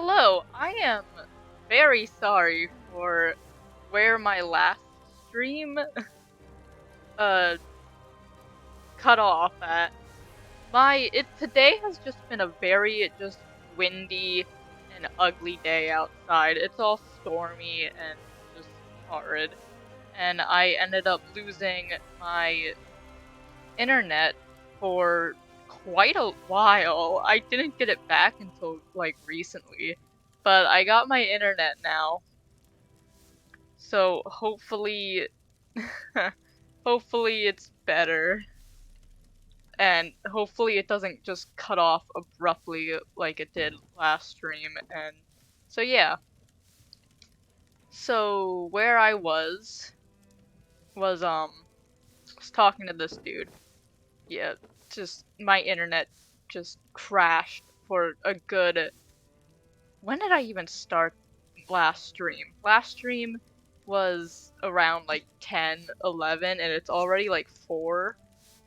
Hello, I am very sorry for where my last stream uh cut off at. Today has just been a very just windy and ugly day outside. It's all stormy and just horrid. And I ended up losing my internet for quite a while. I didn't get it back until like recently, but I got my internet now. So hopefully hopefully it's better. And hopefully it doesn't just cut off abruptly like it did last stream. And so yeah. So where I was was talking to this dude. Yeah, just my internet just crashed for a good. When did I even start last stream? Last stream was around like 10, 11, and it's already like 4.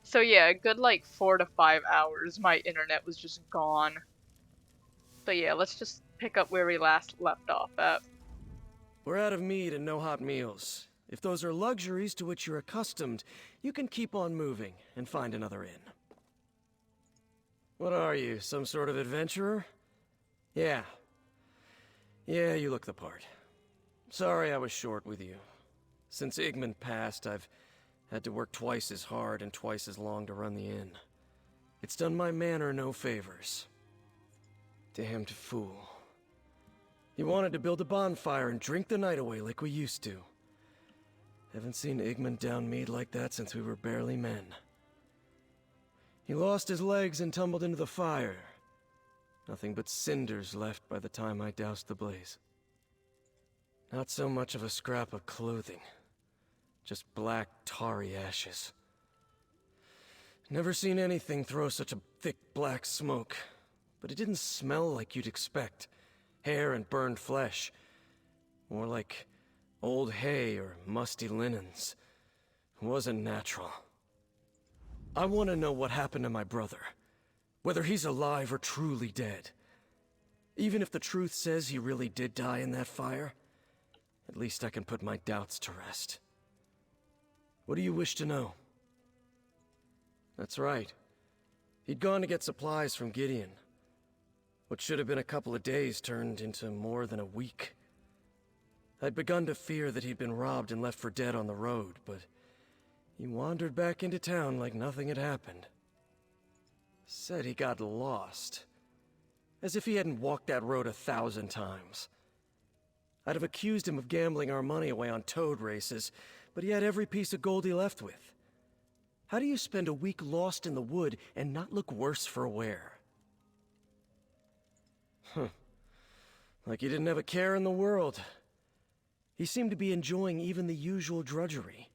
So yeah, a good like 4 to 5 hours my internet was just gone. But yeah, let's just pick up where we last left off at. We're out of meat and no hot meals. If those are luxuries to which you're accustomed, you can keep on moving and find another inn. What are you, some sort of adventurer? Yeah. Yeah, you look the part. Sorry I was short with you. Since Igmund passed, I've had to work twice as hard and twice as long to run the inn. It's done my manor no favors. Damned fool. He wanted to build a bonfire and drink the night away like we used to. Haven't seen Igmund down mead like that since we were barely men. He lost his legs and tumbled into the fire. Nothing but cinders left by the time I doused the blaze. Not so much of a scrap of clothing. Just black, tarry ashes. Never seen anything throw such a thick black smoke. But it didn't smell like you'd expect. Hair and burned flesh. More like old hay or musty linens. It wasn't natural. I want to know what happened to my brother. Whether he's alive or truly dead. Even if the truth says he really did die in that fire, at least I can put my doubts to rest. What do you wish to know? That's right. He'd gone to get supplies from Gideon. What should have been a couple of days turned into more than a week. I'd begun to fear that he'd been robbed and left for dead on the road, but he wandered back into town like nothing had happened. Said he got lost. As if he hadn't walked that road 1,000 times. I'd have accused him of gambling our money away on toad races, but he had every piece of gold he left with. How do you spend a week lost in the wood and not look worse for wear? Like he didn't have a care in the world. He seemed to be enjoying even the usual drudgery.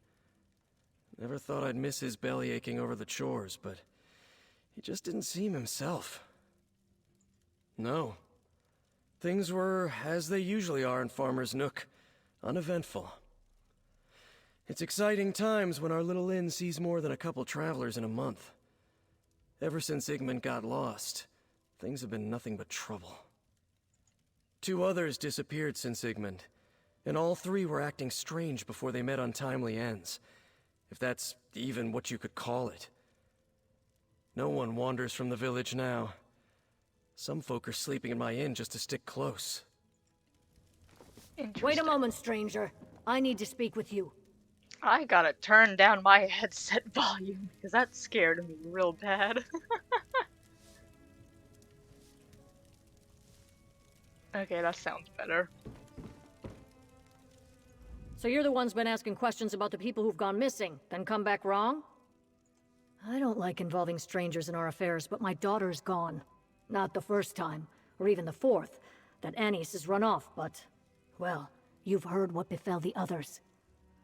Never thought I'd miss his belly aching over the chores, but he just didn't seem himself. No. Things were as they usually are in Farmer's Nook, uneventful. It's exciting times when our little inn sees more than a couple travelers in a month. Ever since Igmund got lost, things have been nothing but trouble. 2 others disappeared since Igmund, and all 3 were acting strange before they met untimely ends, if that's even what you could call it. No one wanders from the village now. Some folk are sleeping in my inn just to stick close. Wait a moment, stranger. I need to speak with you. I gotta turn down my headset volume because that scared me real bad. Okay, that sounds better. So you're the one's been asking questions about the people who've gone missing, then come back wrong? I don't like involving strangers in our affairs, but my daughter's gone. Not the first time, or even the 4th, that Annis has run off, but... well, you've heard what befell the others.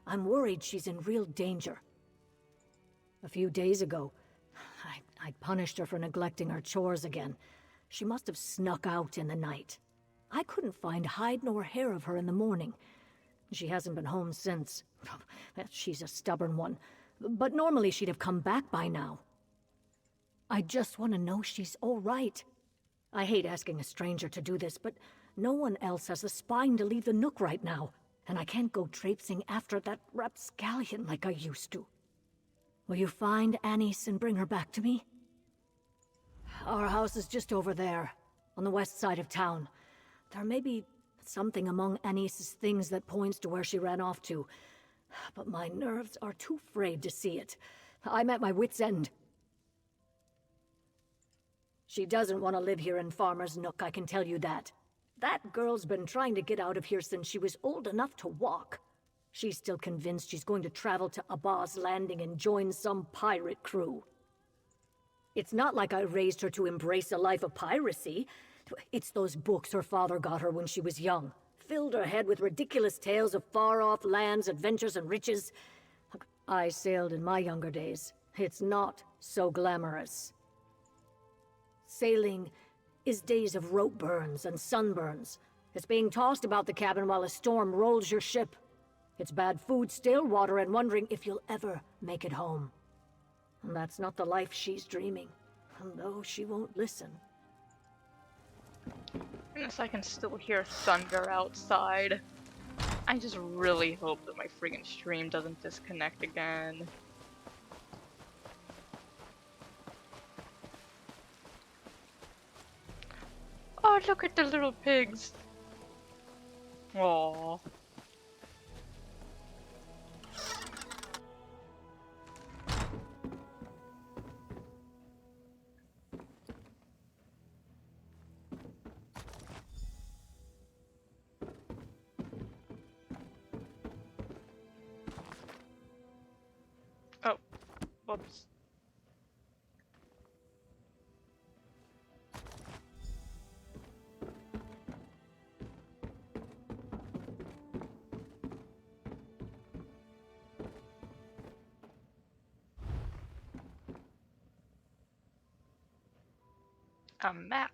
I'm worried she's in real danger. A few days ago, I punished her for neglecting her chores again. She must have snuck out in the night. I couldn't find hide nor hair of her in the morning. She hasn't been home since. She's a stubborn one. But normally she'd have come back by now. I just want to know she's all right. I hate asking a stranger to do this, but no one else has the spine to leave the Nook right now, and I can't go traipsing after that rapscallion like I used to. Will you find Anise and bring her back to me? Our house is just over there, on the west side of town. There may be something among Anise's things that points to where she ran off to, but my nerves are too frayed to see it. I'm at my wit's end. She doesn't want to live here in Farmer's Nook, I can tell you that. That girl's been trying to get out of here since she was old enough to walk. She's still convinced she's going to travel to Abba's Landing and join some pirate crew. It's not like I raised her to embrace a life of piracy. It's those books her father got her when she was young. Filled her head with ridiculous tales of far-off lands, adventures, and riches. I sailed in my younger days. It's not so glamorous. Sailing is days of rope burns and sunburns. It's being tossed about the cabin while a storm rolls your ship. It's bad food, stale water, and wondering if you'll ever make it home. And that's not the life she's dreaming, and though she won't listen. Goodness, I can still hear thunder outside. I just really hope that my friggin' stream doesn't disconnect again. Oh, look at the little pigs. Aww. Oh, whoops. A map.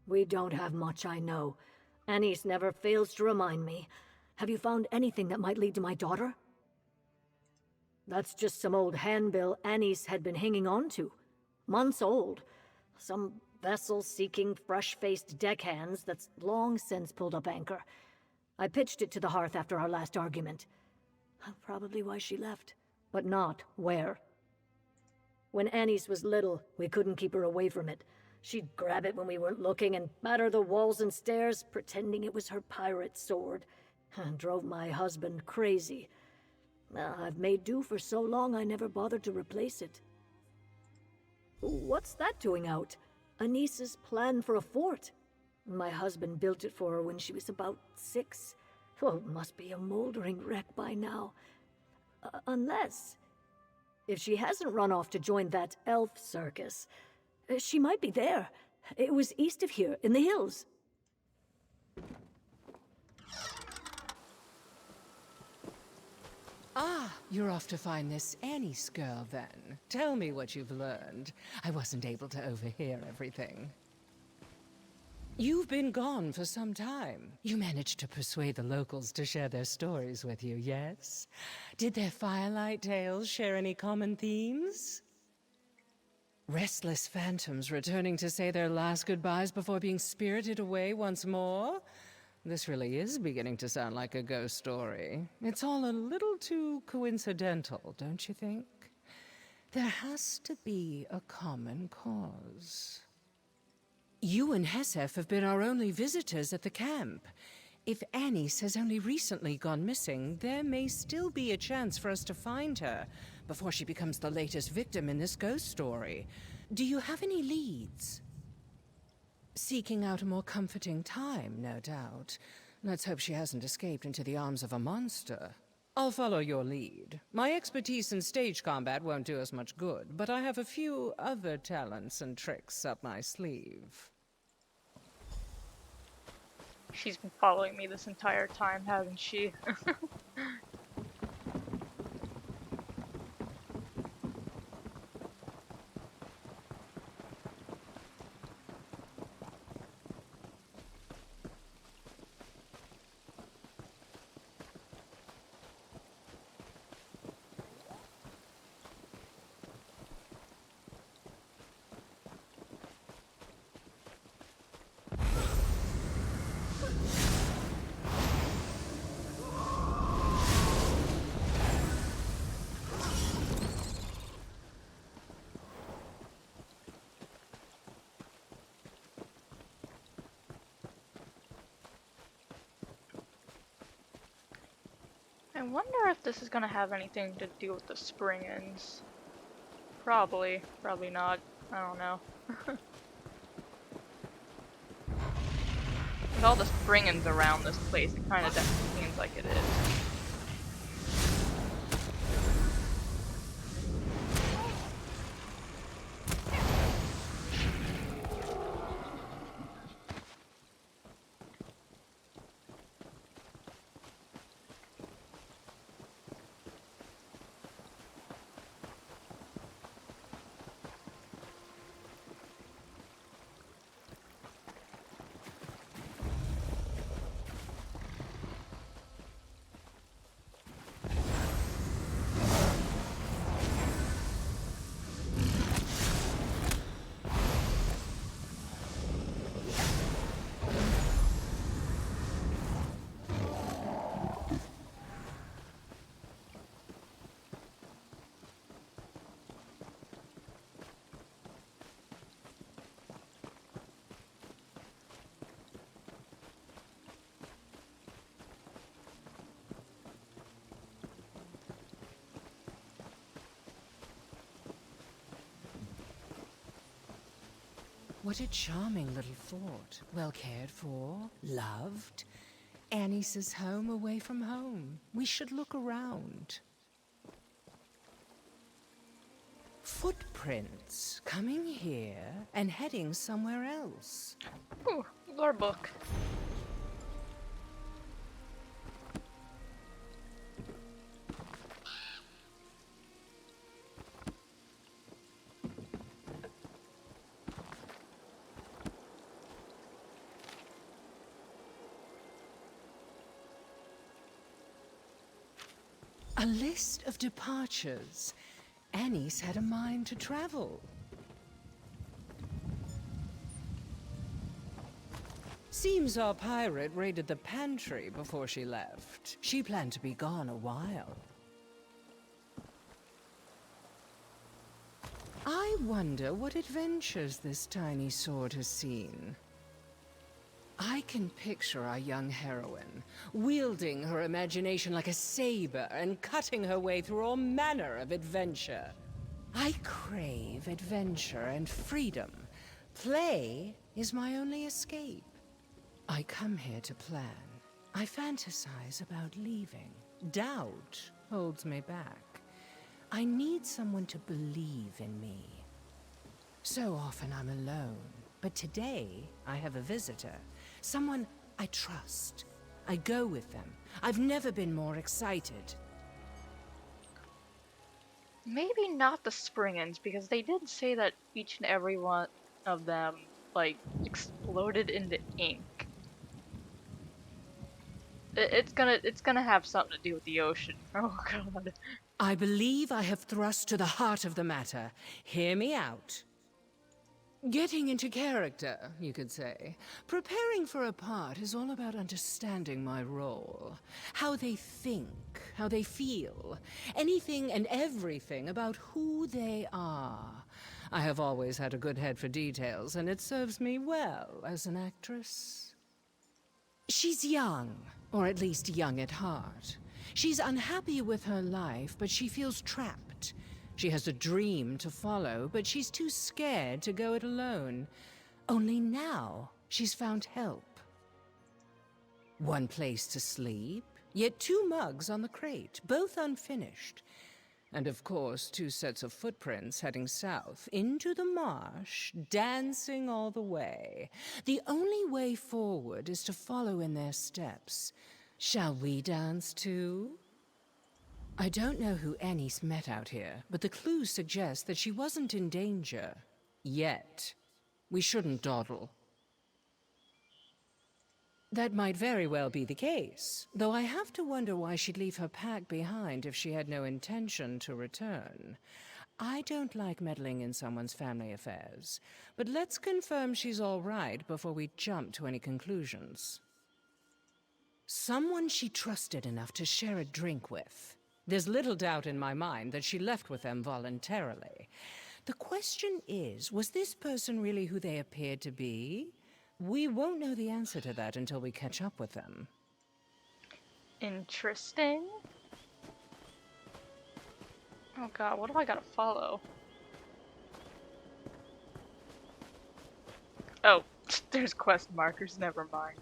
We don't have much, I know. Anise never fails to remind me. Have you found anything that might lead to my daughter? That's just some old handbill Anise had been hanging on to. Months old. Some vessel seeking fresh-faced deckhands that's long since pulled up anchor. I pitched it to the hearth after our last argument. Probably why she left, but not where. When Anise was little, we couldn't keep her away from it. She'd grab it when we weren't looking and batter the walls and stairs, pretending it was her pirate sword. Drove my husband crazy. I've made do for so long I never bothered to replace it. What's that doing out? Anise's plan for a fort. My husband built it for her when she was about 6. Well, it must be a moldering wreck by now. Unless... if she hasn't run off to join that elf circus, she might be there. It was east of here, in the hills. Ah, you're off to find this Anise girl, then. Tell me what you've learned. I wasn't able to overhear everything. You've been gone for some time. You managed to persuade the locals to share their stories with you, yes? Did their firelight tales share any common themes? Restless phantoms returning to say their last goodbyes before being spirited away once more? This really is beginning to sound like a ghost story. It's all a little too coincidental, don't you think? There has to be a common cause. You and Hesef have been our only visitors at the camp. If Anise has only recently gone missing, there may still be a chance for us to find her before she becomes the latest victim in this ghost story. Do you have any leads? Seeking out a more comforting time, no doubt. Let's hope she hasn't escaped into the arms of a monster. I'll follow your lead. My expertise in stage combat won't do us much good, but I have a few other talents and tricks up my sleeve. She's been following me this entire time, hasn't she? wonder if this is gonna have anything to do with the spring-ins. Probably. Probably not. I don't know. With all the spring-ins around this place, it kinda definitely seems like it is. What a charming little fort. Well cared for, loved. Annie's home away from home. We should look around. Footprints coming here and heading somewhere else. Ooh, lore book. A list of departures. Annie's had a mind to travel. Seems our pirate raided the pantry before she left. She planned to be gone a while. I wonder what adventures this tiny sword has seen. I can picture our young heroine, wielding her imagination like a saber and cutting her way through all manner of adventure. I crave adventure and freedom. Play is my only escape. I come here to plan. I fantasize about leaving. Doubt holds me back. I need someone to believe in me. So often I'm alone, but today I have a visitor. Someone I trust. I go with them. I've never been more excited. Maybe not the spring-ins, because they did say that each and every one of them, like, exploded into ink. It's gonna have something to do with the ocean. Oh god. I believe I have thrust to the heart of the matter. Hear me out. Getting into character, you could say. Preparing for a part is all about understanding my role. How they think, how they feel. Anything and everything about who they are. I have always had a good head for details, and it serves me well as an actress. She's young, or at least young at heart. She's unhappy with her life, but she feels trapped. She has a dream to follow, but she's too scared to go it alone. Only now she's found help. One place to sleep, yet 2 mugs on the crate, both unfinished. And of course, 2 sets of footprints heading south, into the marsh, dancing all the way. The only way forward is to follow in their steps. Shall we dance too? I don't know who Annie's met out here, but the clues suggest that she wasn't in danger. Yet. We shouldn't dawdle. That might very well be the case, though I have to wonder why she'd leave her pack behind if she had no intention to return. I don't like meddling in someone's family affairs, but let's confirm she's all right before we jump to any conclusions. Someone she trusted enough to share a drink with. There's little doubt in my mind that she left with them voluntarily. The question is, was this person really who they appeared to be? We won't know the answer to that until we catch up with them. Interesting. Oh god, what do I gotta follow? Oh, there's quest markers, never mind.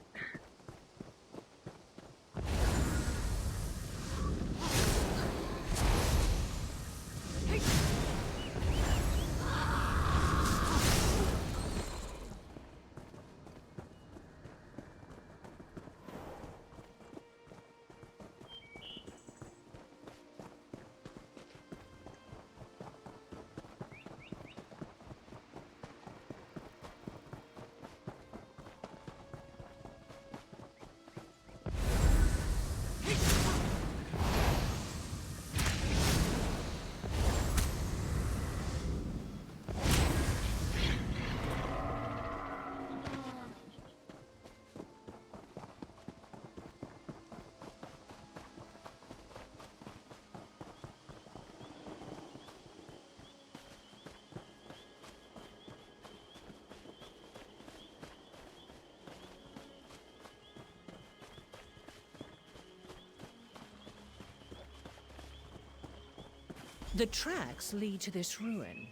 The tracks lead to this ruin.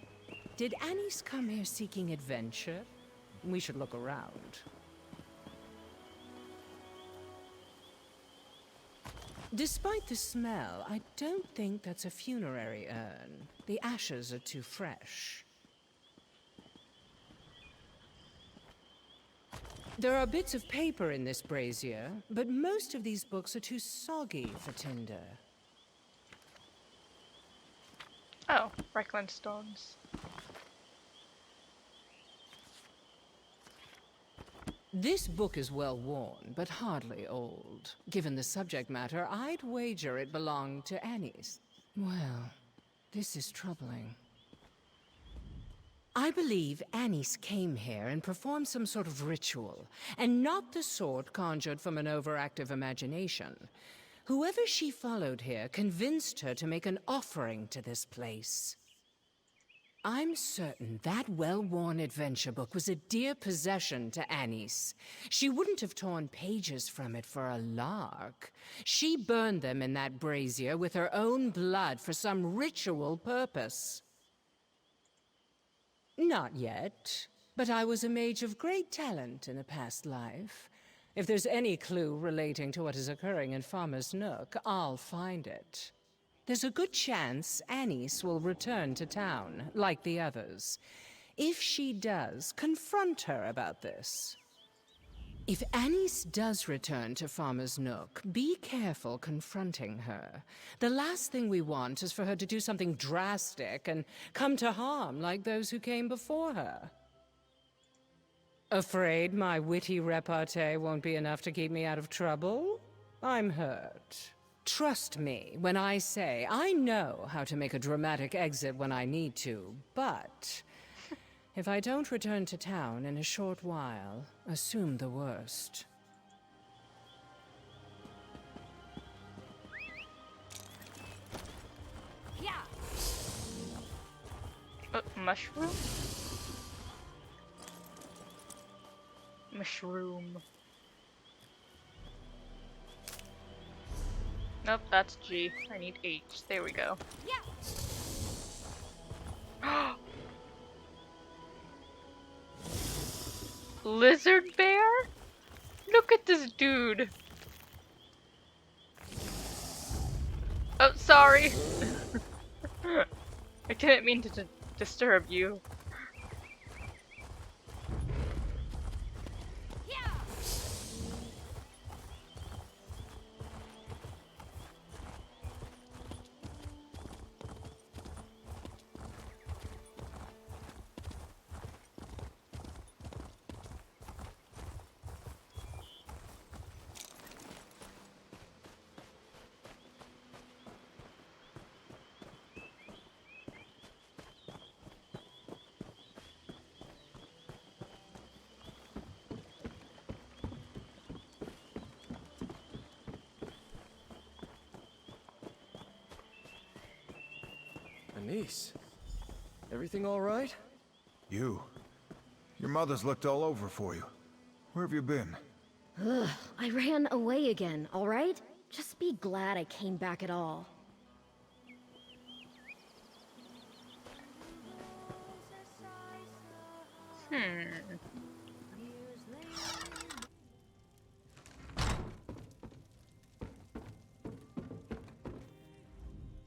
Did Annie's come here seeking adventure? We should look around. Despite the smell, I don't think that's a funerary urn. The ashes are too fresh. There are bits of paper in this brazier, but most of these books are too soggy for tinder. Oh, Reckland stones. This book is well worn, but hardly old. Given the subject matter, I'd wager it belonged to Annie's. Well, this is troubling. I believe Annie's came here and performed some sort of ritual, and not the sort conjured from an overactive imagination. Whoever she followed here convinced her to make an offering to this place. I'm certain that well-worn adventure book was a dear possession to Annie's. She wouldn't have torn pages from it for a lark. She burned them in that brazier with her own blood for some ritual purpose. Not yet, but I was a mage of great talent in a past life. If there's any clue relating to what is occurring in Farmer's Nook, I'll find it. There's a good chance Annie's will return to town, like the others. If she does, confront her about this. If Annie's does return to Farmer's Nook, be careful confronting her. The last thing we want is for her to do something drastic and come to harm like those who came before her. Afraid my witty repartee won't be enough to keep me out of trouble? I'm hurt. Trust me when I say I know how to make a dramatic exit when I need to, but if I don't return to town in a short while, assume the worst. Yeah. Mushroom? Mushroom. Nope, that's G. I need H. There we go. Yeah. Lizard bear? Look at this dude. Oh, sorry. I didn't mean to disturb you. Niece, everything all right? You? Your mother's looked all over for you. Where have you been? Ugh, I ran away again, alright? Just be glad I came back at all. Hmm.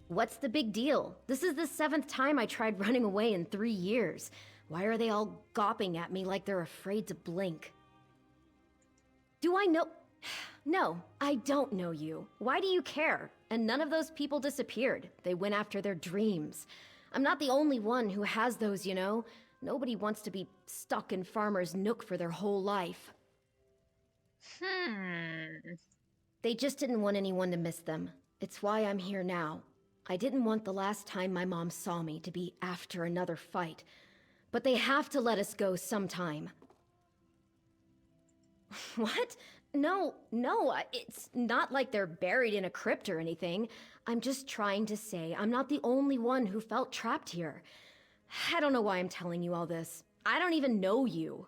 What's the big deal? This is the 7th time I tried running away in 3 years. Why are they all gawping at me like they're afraid to blink? Do I know? No, I don't know you. Why do you care? And none of those people disappeared. They went after their dreams. I'm not the only one who has those, you know? Nobody wants to be stuck in Farmer's Nook for their whole life. They just didn't want anyone to miss them. It's why I'm here now. I didn't want the last time my mom saw me to be after another fight. But they have to let us go sometime. What? No, it's not like they're buried in a crypt or anything. I'm just trying to say I'm not the only one who felt trapped here. I don't know why I'm telling you all this. I don't even know you.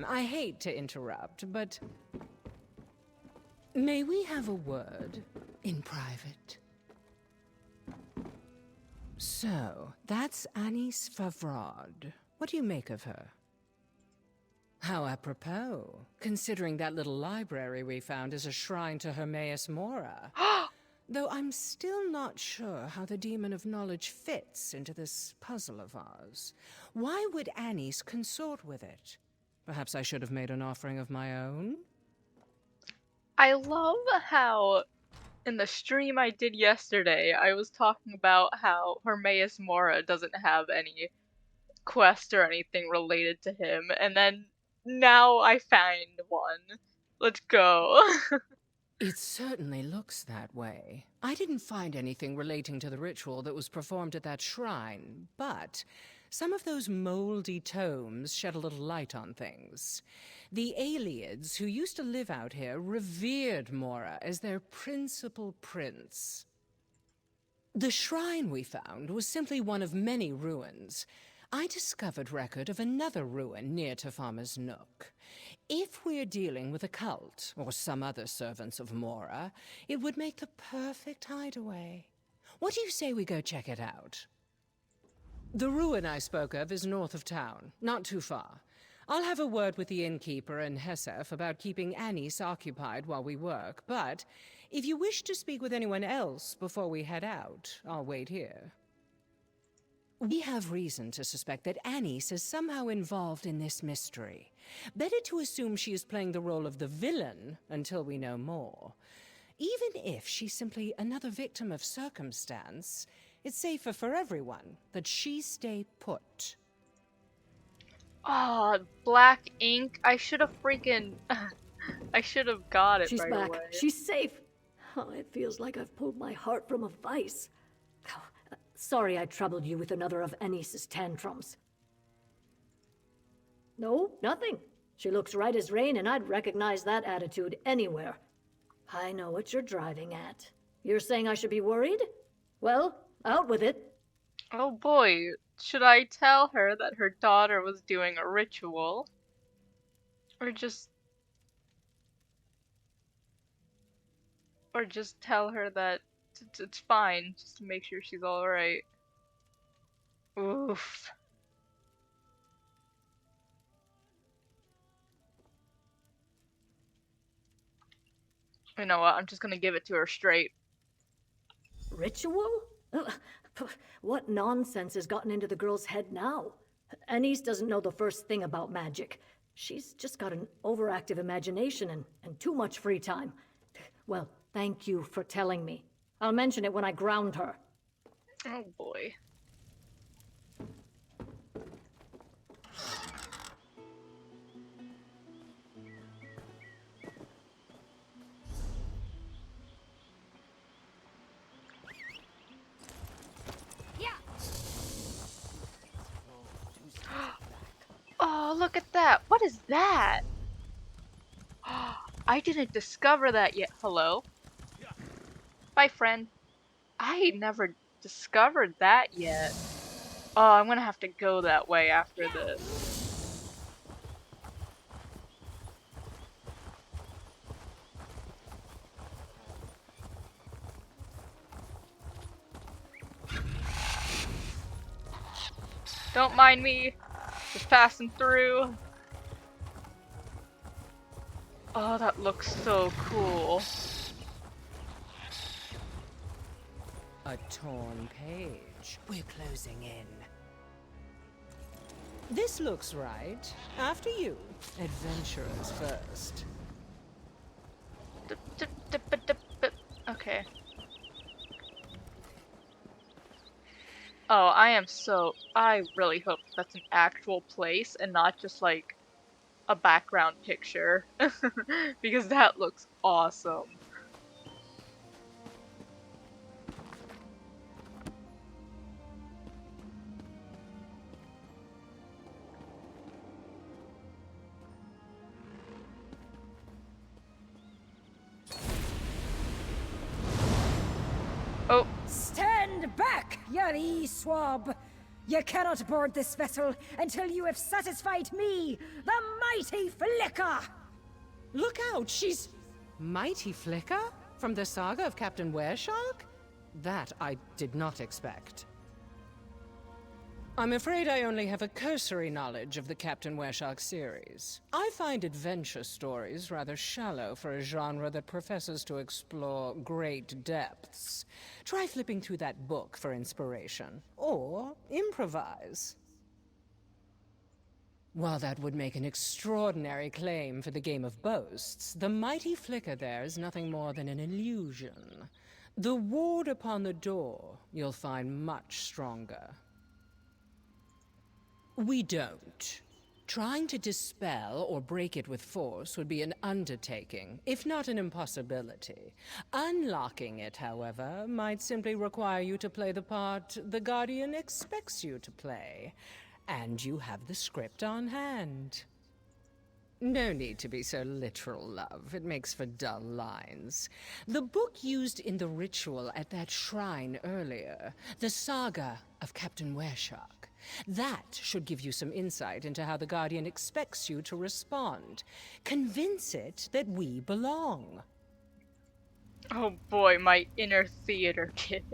I hate to interrupt, but may we have a word in private? So, that's Anis Favrod. What do you make of her? How apropos, considering that little library we found is a shrine to Hermaeus Mora. Though I'm still not sure how the Demon of Knowledge fits into this puzzle of ours. Why would Anis consort with it? Perhaps I should have made an offering of my own? I love how in the stream I did yesterday, I was talking about how Hermaeus Mora doesn't have any quest or anything related to him, and then now I find one. Let's go. It certainly looks that way. I didn't find anything relating to the ritual that was performed at that shrine, but some of those moldy tomes shed a little light on things. The Aelids, who used to live out here, revered Mora as their principal prince. The shrine we found was simply one of many ruins. I discovered record of another ruin near to Farmer's Nook. If we're dealing with a cult, or some other servants of Mora, it would make the perfect hideaway. What do you say we go check it out? The ruin I spoke of is north of town, not too far. I'll have a word with the innkeeper and Hesef about keeping Anis occupied while we work, but if you wish to speak with anyone else before we head out, I'll wait here. We have reason to suspect that Anis is somehow involved in this mystery. Better to assume she is playing the role of the villain until we know more. Even if she's simply another victim of circumstance, it's safer for everyone that she stay put. Ah, black ink. I should have freaking... I should have got it She's right back. away. She's safe. Oh, it feels like I've pulled my heart from a vice. Oh, sorry I troubled you with another of Anis's tantrums. No, nothing. She looks right as rain, and I'd recognize that attitude anywhere. I know what you're driving at. You're saying I should be worried? Well, out with it. Oh boy, should I tell her that her daughter was doing a ritual? Or just tell her that it's fine, just to make sure she's alright. Oof. You know what, I'm just gonna give it to her straight. Ritual? What nonsense has gotten into the girl's head now? Anis doesn't know the first thing about magic. She's just got an overactive imagination and too much free time. Well, thank you for telling me. I'll mention it when I ground her. Oh boy. Oh, look at that! What is that? I didn't discover that yet. Hello? Bye, friend. I never discovered that yet. Oh, I'm gonna have to go that way after this. Don't mind me. Just passing through. Oh, that looks so cool. A torn page. We're closing in. This looks right. After you. Adventurers first. Okay. Oh, I really hope that's an actual place and not just like a background picture. Because that looks awesome. Oh. Stand back, you swab! You cannot board this vessel until you have satisfied me, the mighty Flicker! Look out, she's... Mighty Flicker? From the saga of Captain Wereshark? That I did not expect. I'm afraid I only have a cursory knowledge of the Captain Wereshark series. I find adventure stories rather shallow for a genre that professes to explore great depths. Try flipping through that book for inspiration. Or improvise. While that would make an extraordinary claim for the game of boasts, the mighty Flicker there is nothing more than an illusion. The ward upon the door you'll find much stronger. We don't. Trying to dispel or break it with force would be an undertaking, if not an impossibility. Unlocking it, however, might simply require you to play the part the Guardian expects you to play. And you have the script on hand. No need to be so literal, love. It makes for dull lines. The book used in the ritual at that shrine earlier, the saga of Captain Wereshark. That should give you some insight into how the Guardian expects you to respond. Convince it that we belong. Oh boy, my inner theater kid.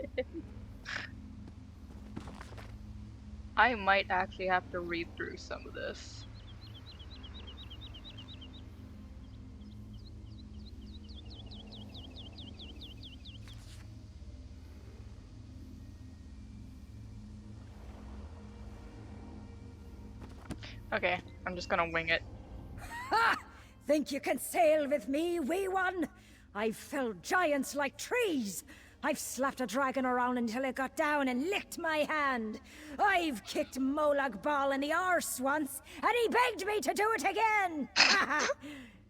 I might actually have to read through some of this. Okay, I'm just gonna wing it. Ha! Think you can sail with me, wee one? I've felled giants like trees. I've slapped a dragon around until it got down and licked my hand. I've kicked Molag Bal in the arse once, and he begged me to do it again.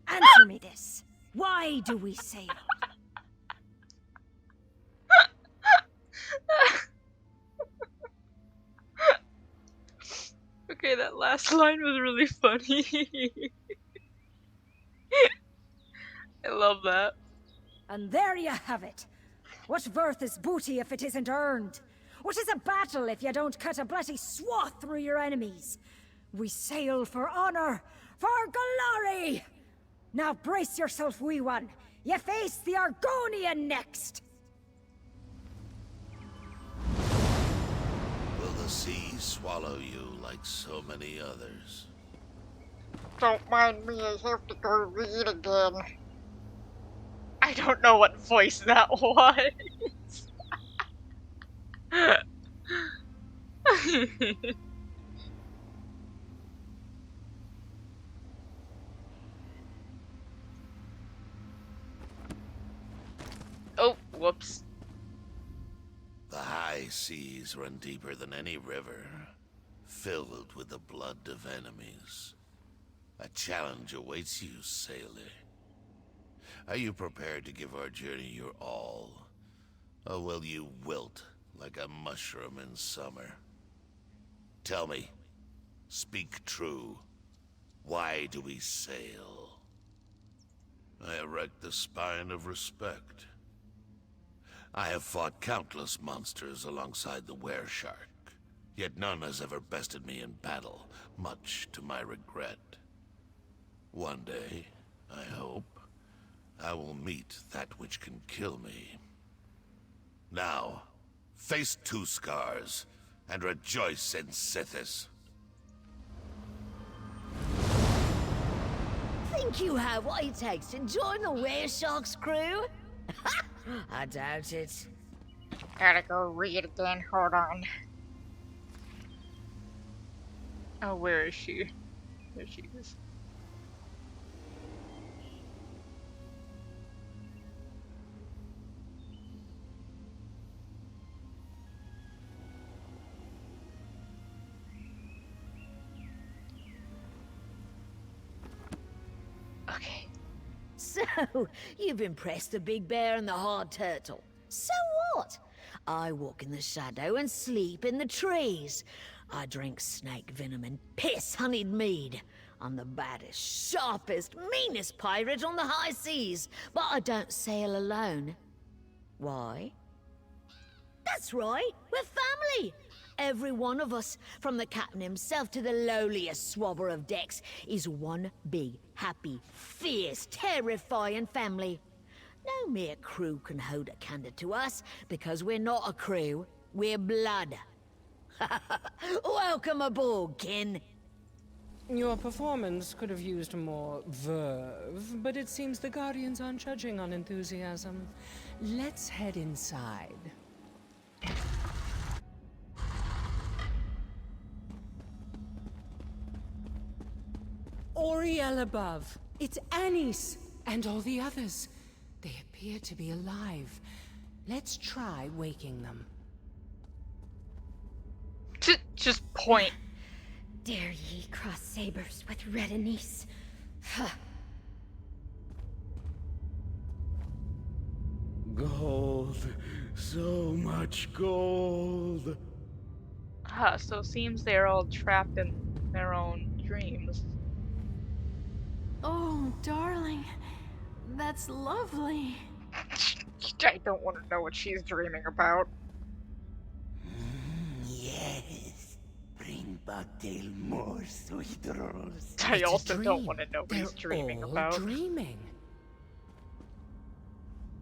Answer me this. Why do we sail? Okay, that last line was really funny. I love that. And there you have it. What worth is booty if it isn't earned? What is a battle if you don't cut a bloody swath through your enemies? We sail for honor, for glory! Now brace yourself, wee one. You face the Argonian next! Will the sea swallow you like so many others? Don't mind me, I have to go read again. I don't know what voice that was. Oh, whoops. The high seas run deeper than any river, filled with the blood of enemies. A challenge awaits you, sailor. Are you prepared to give our journey your all? Or will you wilt like a mushroom in summer? Tell me, speak true. Why do we sail? I erect the spine of respect. I have fought countless monsters alongside the Wereshark, yet none has ever bested me in battle, much to my regret. One day, I hope, I will meet that which can kill me. Now, face two scars, and rejoice in Sithis. Think you have what it takes to join the Wereshark's crew? I doubt it. Gotta go read again. Hold on. Oh, where is she? There she is. Okay. So, you've impressed the big bear and the hard turtle. So what? I walk in the shadow and sleep in the trees. I drink snake venom and piss-honeyed mead. I'm the baddest, sharpest, meanest pirate on the high seas, but I don't sail alone. Why? That's right, we're family! Every one of us, from the captain himself to the lowliest swabber of decks, is one big, happy, fierce, terrifying family. No mere crew can hold a candle to us, because we're not a crew, we're blood. Welcome aboard, kin. Your performance could have used more verve, but it seems the Guardians aren't judging on enthusiasm. Let's head inside. Oriel above. It's Anis and all the others. They appear to be alive. Let's try waking them. Just point. Dare ye cross sabers with Red Anise? Gold. So much gold. So it seems they're all trapped in their own dreams. Oh, darling. That's lovely. I don't want to know what she's dreaming about. Yes. Bring back tale more sweet rolls. I It's a also don't dream. want to know what he's They're dreaming all about. dreaming.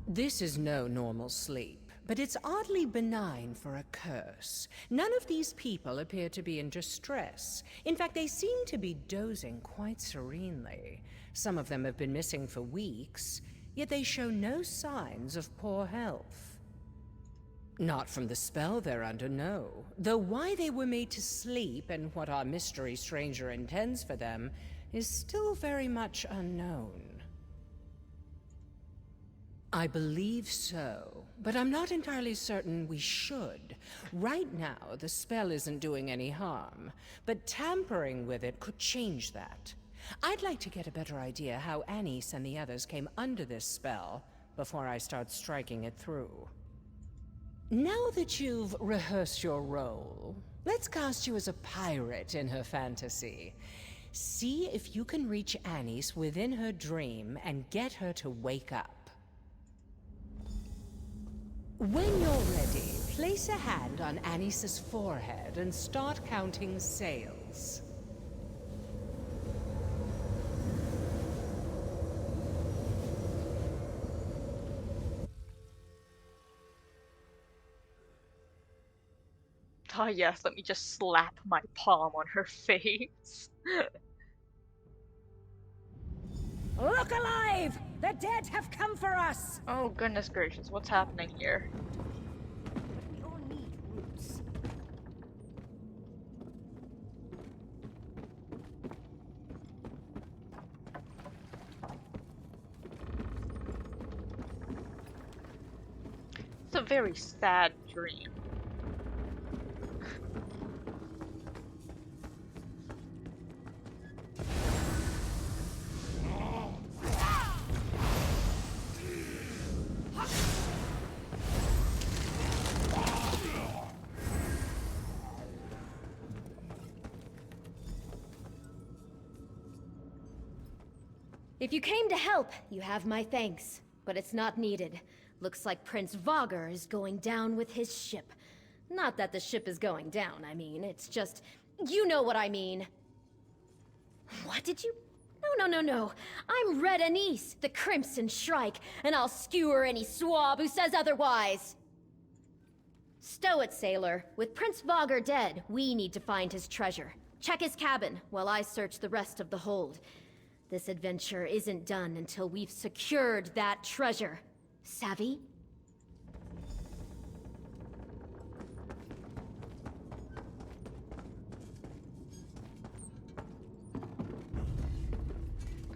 This is no normal sleep, but it's oddly benign for a curse. None of these people appear to be in distress. In fact, they seem to be dozing quite serenely. Some of them have been missing for weeks, yet they show no signs of poor health. Not from the spell they're under, no. Though why they were made to sleep and what our mystery stranger intends for them is still very much unknown. I believe so, but I'm not entirely certain we should. Right now, the spell isn't doing any harm, but tampering with it could change that. I'd like to get a better idea how Anis and the others came under this spell before I start striking it through. Now that you've rehearsed your role, let's cast you as a pirate in her fantasy. See if you can reach Anis within her dream and get her to wake up. When you're ready, place a hand on Anis's forehead and start counting sails. Oh yes, let me just slap my palm on her face. Look alive! The dead have come for us! Oh goodness gracious, what's happening here? We all need roots. It's a very sad dream. If you came to help, you have my thanks. But it's not needed. Looks like Prince Vogger is going down with his ship. Not that the ship is going down, I mean. It's just... You know what I mean. What did you... No. I'm Red Anise, the Crimson Shrike, and I'll skewer any swab who says otherwise. Stow it, sailor. With Prince Vogger dead, we need to find his treasure. Check his cabin, while I search the rest of the hold. This adventure isn't done until we've secured that treasure. Savvy?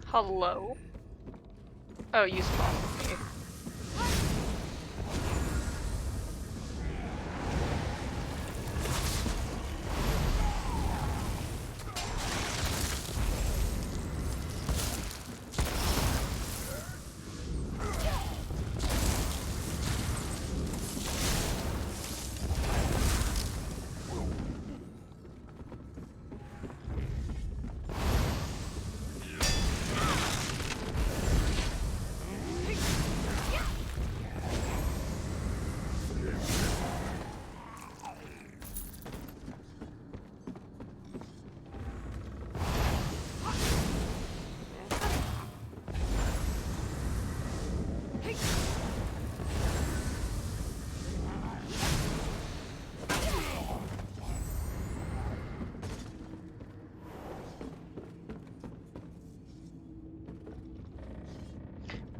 Hello? Oh, you spawned me.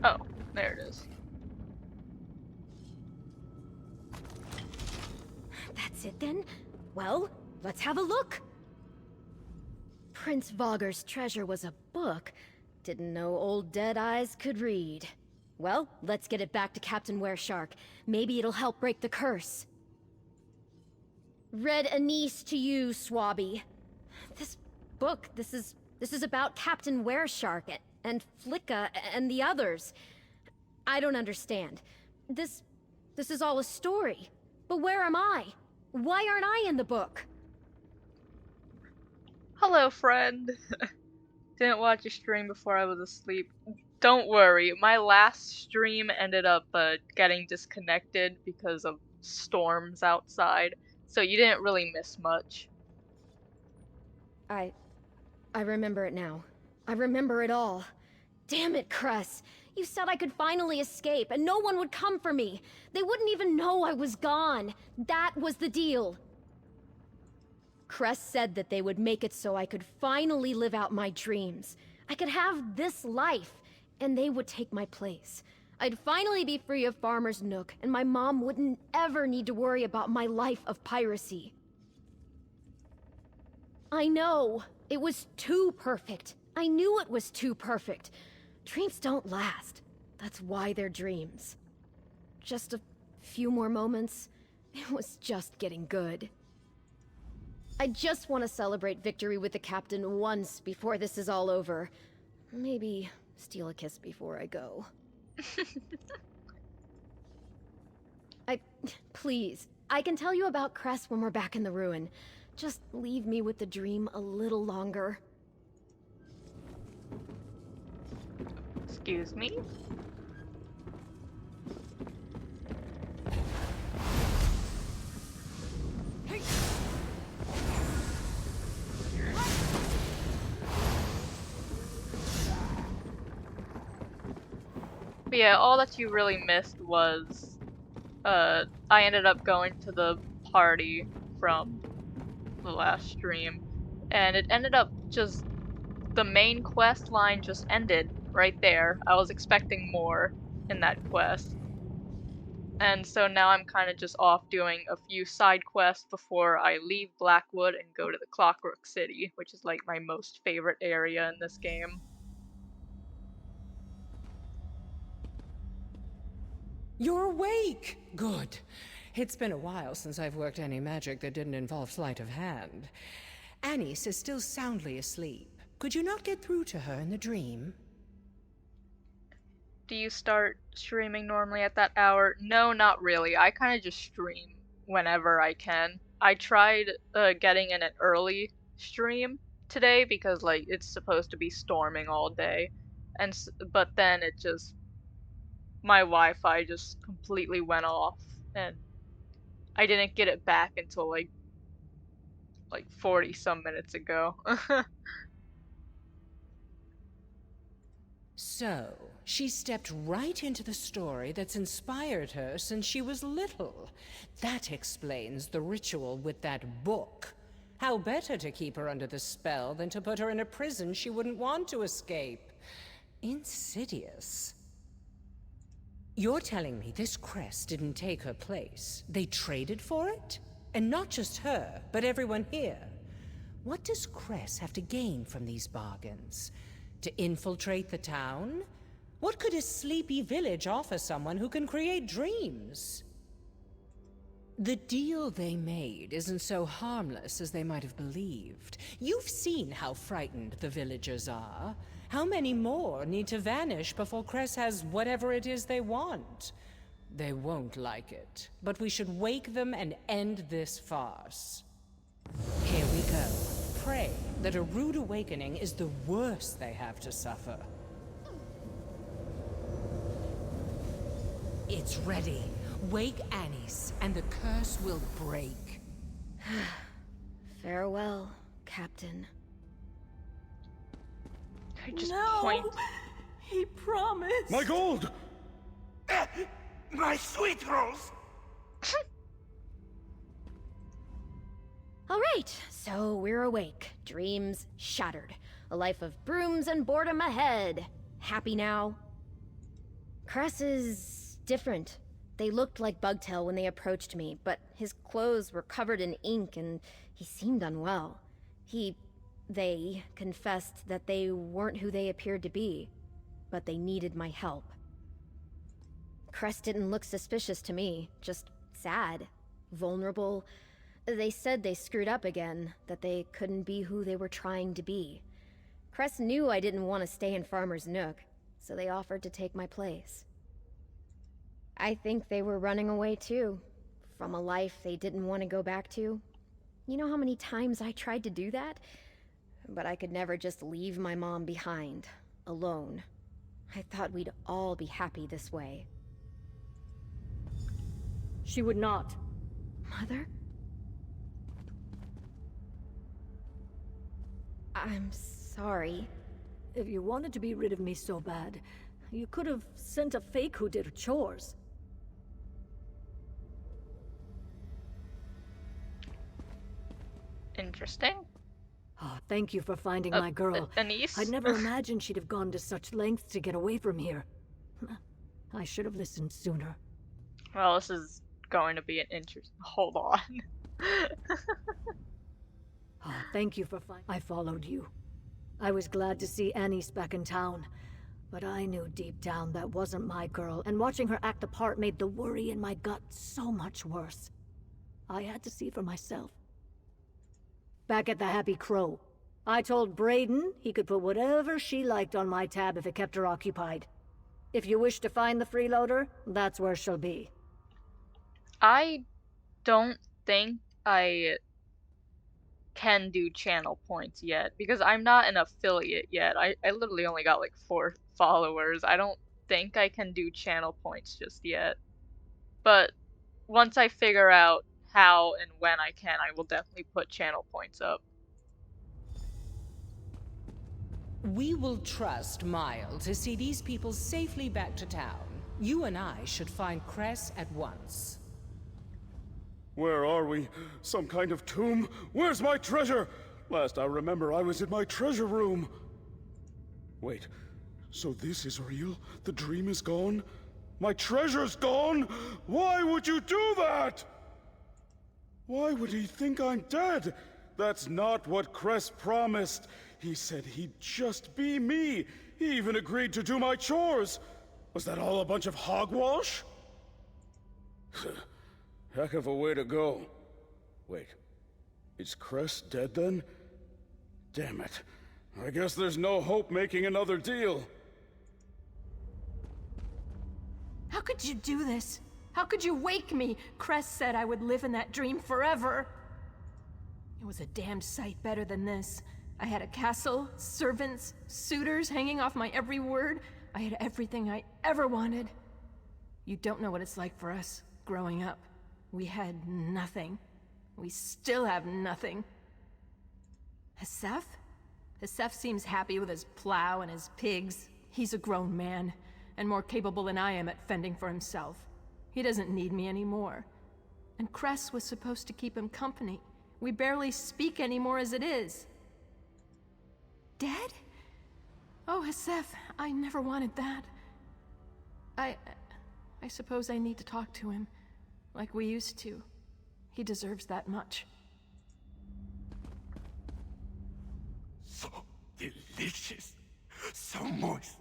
Oh, there it is. That's it then? Well, let's have a look. Prince Vogger's treasure was a book. Didn't know old Deadeyes could read. Well, let's get it back to Captain Wereshark. Maybe it'll help break the curse. Red anise to you, Swabby. This book, this is about Captain Wereshark and Flicka and the others. I don't understand. This is all a story. But where am I? Why aren't I in the book? Hello, friend. Didn't watch a stream before I was asleep. Don't worry, my last stream ended up getting disconnected because of storms outside, so you didn't really miss much. I remember it now. I remember it all. Damn it, Cress. You said I could finally escape, and no one would come for me. They wouldn't even know I was gone. That was the deal. Cress said that they would make it so I could finally live out my dreams. I could have this life, and they would take my place. I'd finally be free of Farmer's Nook, and my mom wouldn't ever need to worry about my life of piracy. I know. It was too perfect. I knew it was too perfect. Dreams don't last. That's why they're dreams. Just a few more moments. It was just getting good. I just want to celebrate victory with the captain once before this is all over. Maybe steal a kiss before I go. Please, I can tell you about Cress when we're back in the ruin. Just leave me with the dream a little longer. Excuse me? But yeah, all that you really missed was, I ended up going to the party from the last stream, and it ended up just, the main quest line just ended right there. I was expecting more in that quest. And so now I'm kind of just off doing a few side quests before I leave Blackwood and go to the Clockwork City, which is like my most favorite area in this game. You're awake! Good. It's been a while since I've worked any magic that didn't involve sleight of hand. Anise is still soundly asleep. Could you not get through to her in the dream? Do you start streaming normally at that hour? No, not really. I kind of just stream whenever I can. I tried getting in an early stream today because like it's supposed to be storming all day, and but then it just, my Wi-Fi just completely went off, and I didn't get it back until like 40 some minutes ago. So, she stepped right into the story that's inspired her since she was little. That explains the ritual with that book. How better to keep her under the spell than to put her in a prison she wouldn't want to escape? Insidious. You're telling me this crest didn't take her place? They traded for it? And not just her, but everyone here. What does Cress have to gain from these bargains? To infiltrate the town? What could a sleepy village offer someone who can create dreams? The deal they made isn't so harmless as they might have believed. You've seen how frightened the villagers are. How many more need to vanish before Cress has whatever it is they want? They won't like it, but we should wake them and end this farce. Here we go. Pray that a rude awakening is the worst they have to suffer. It's ready. Wake Annis, and the curse will break. Farewell, Captain. I just No! point. He promised! My gold! My sweet Rose! All right, so we're awake. Dreams shattered. A life of brooms and boredom ahead. Happy now? Cress is different. They looked like Bugtail when they approached me, but his clothes were covered in ink and he seemed unwell. They confessed that they weren't who they appeared to be, but they needed my help. Cress didn't look suspicious to me, just sad, vulnerable. They said they screwed up again, that they couldn't be who they were trying to be. Cress knew I didn't want to stay in Farmer's Nook, so they offered to take my place. I think they were running away too, from a life they didn't want to go back to. You know how many times I tried to do that? But I could never just leave my mom behind, alone. I thought we'd all be happy this way. She would not. Mother? I'm sorry. If you wanted to be rid of me so bad, you could have sent a fake who did her chores. Interesting. Oh, thank you for finding my girl. Anise? I'd never imagined she'd have gone to such lengths to get away from here. I should have listened sooner. Well, this is going to be an interest. Hold on. Oh, thank you for I followed you. I was glad to see Annie's back in town, but I knew deep down that wasn't my girl, and watching her act the part made the worry in my gut so much worse. I had to see for myself. Back at the Happy Crow, I told Brayden he could put whatever she liked on my tab if it kept her occupied. If you wish to find the freeloader, that's where she'll be. I don't think I can do channel points yet, because I'm not an affiliate yet. I literally only got like 4 followers. I don't think I can do channel points just yet. But once I figure out how and when I can, I will definitely put channel points up. We will trust Mile to see these people safely back to town. You and I should find Cress at once. Where are we? Some kind of tomb? Where's my treasure? Last I remember, I was in my treasure room. Wait, so this is real? The dream is gone? My treasure's gone? Why would you do that? Why would he think I'm dead? That's not what Cress promised. He said he'd just be me. He even agreed to do my chores. Was that all a bunch of hogwash? Heck of a way to go. Wait, is Cress dead then? Damn it. I guess there's no hope making another deal. How could you do this? How could you wake me? Cress said I would live in that dream forever. It was a damned sight better than this. I had a castle, servants, suitors hanging off my every word. I had everything I ever wanted. You don't know what it's like for us, growing up. We had nothing. We still have nothing. Hesef? Hesef seems happy with his plow and his pigs. He's a grown man, and more capable than I am at fending for himself. He doesn't need me anymore. And Cress was supposed to keep him company. We barely speak anymore as it is. Dead? Oh, Hesef, I never wanted that. I suppose I need to talk to him, like we used to. He deserves that much. So delicious, so moist,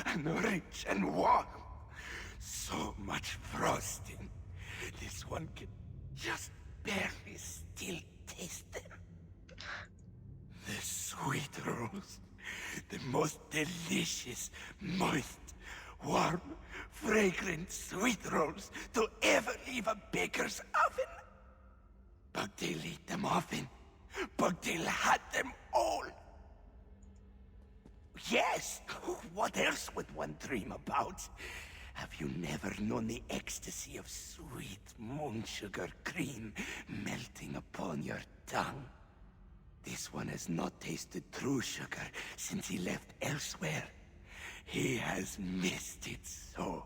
and rich and warm. So much frosting. This one can just barely still taste them. The sweet rolls. The most delicious, moist, warm, fragrant sweet rolls to ever leave a baker's oven. Bugtail ate them often. Bugtail had them all. Yes, what else would one dream about? Have you never known the ecstasy of sweet moon sugar cream melting upon your tongue? This one has not tasted true sugar since he left elsewhere. He has missed it so.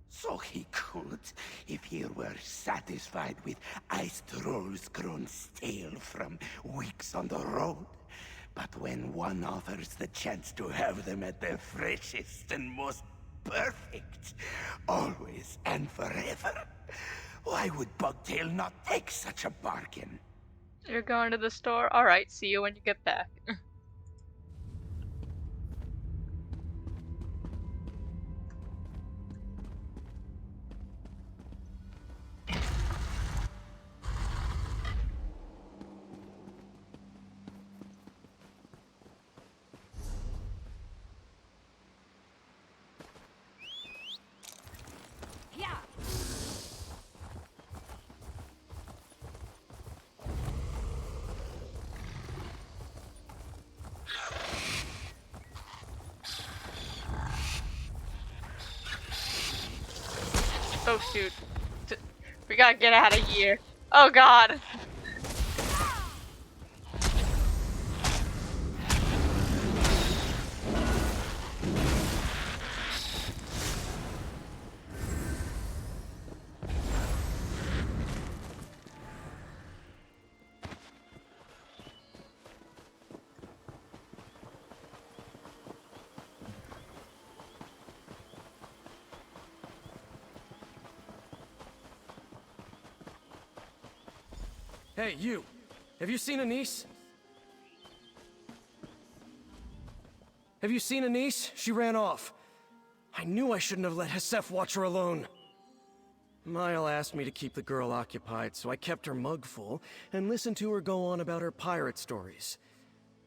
So he could, if he were satisfied with iced rolls grown stale from weeks on the road. But when one offers the chance to have them at their freshest and most perfect, always and forever, why would Bugtail not take such a bargain? You're going to the store? Alright, see you when you get back. Oh shoot. We gotta get out of here. Oh god. Hey, you! Have you seen Anise? Have you seen Anise? She ran off. I knew I shouldn't have let Hesef watch her alone. Mile asked me to keep the girl occupied, so I kept her mug full and listened to her go on about her pirate stories.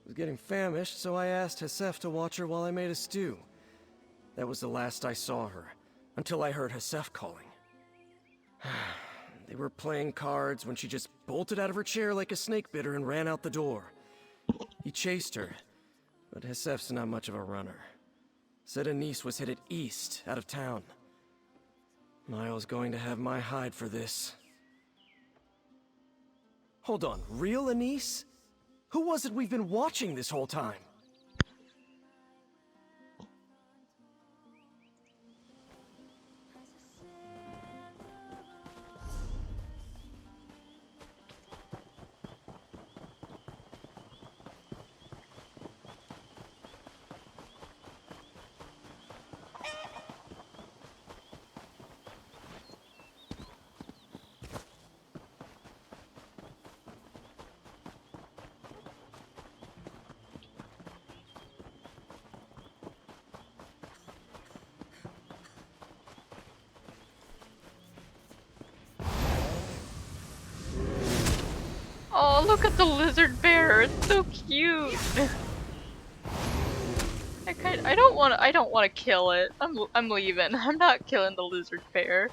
I was getting famished, so I asked Hesef to watch her while I made a stew. That was the last I saw her, until I heard Hesef calling. They were playing cards when she just bolted out of her chair like a snake bit her and ran out the door. He chased her, but Hesef's not much of a runner. Said Anise was headed east, out of town. Miles going to have my hide for this. Hold on, real Anise? Who was it we've been watching this whole time? Oh, look at the lizard bear. It's so cute. I don't want to kill it. I'm leaving. I'm not killing the lizard bear.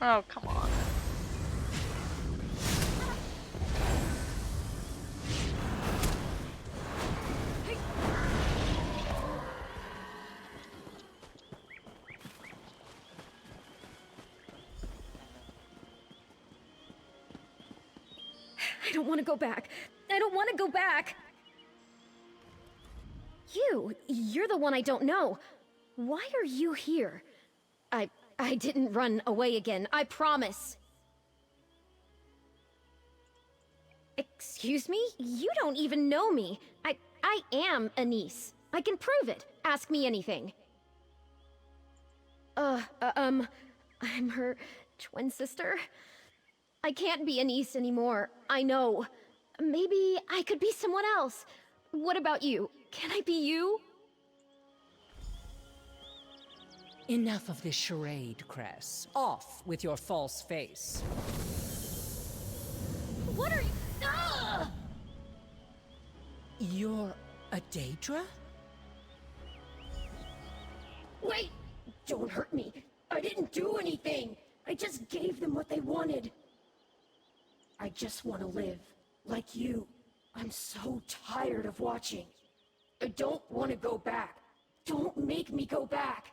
Oh, come on. I don't want to go back. I don't want to go back. You're the one I don't know. Why are you here? I didn't run away again, I promise. Excuse me? You don't even know me. I am a niece. I can prove it. Ask me anything. I'm her twin sister. I can't be a niece anymore, I know. Maybe I could be someone else. What about you? Can I be you? Enough of this charade, Cress. Off with your false face. What are you? Ah! You're a Daedra? Wait! Don't hurt me. I didn't do anything. I just gave them what they wanted. I just want to live, like you. I'm so tired of watching. I don't want to go back. Don't make me go back.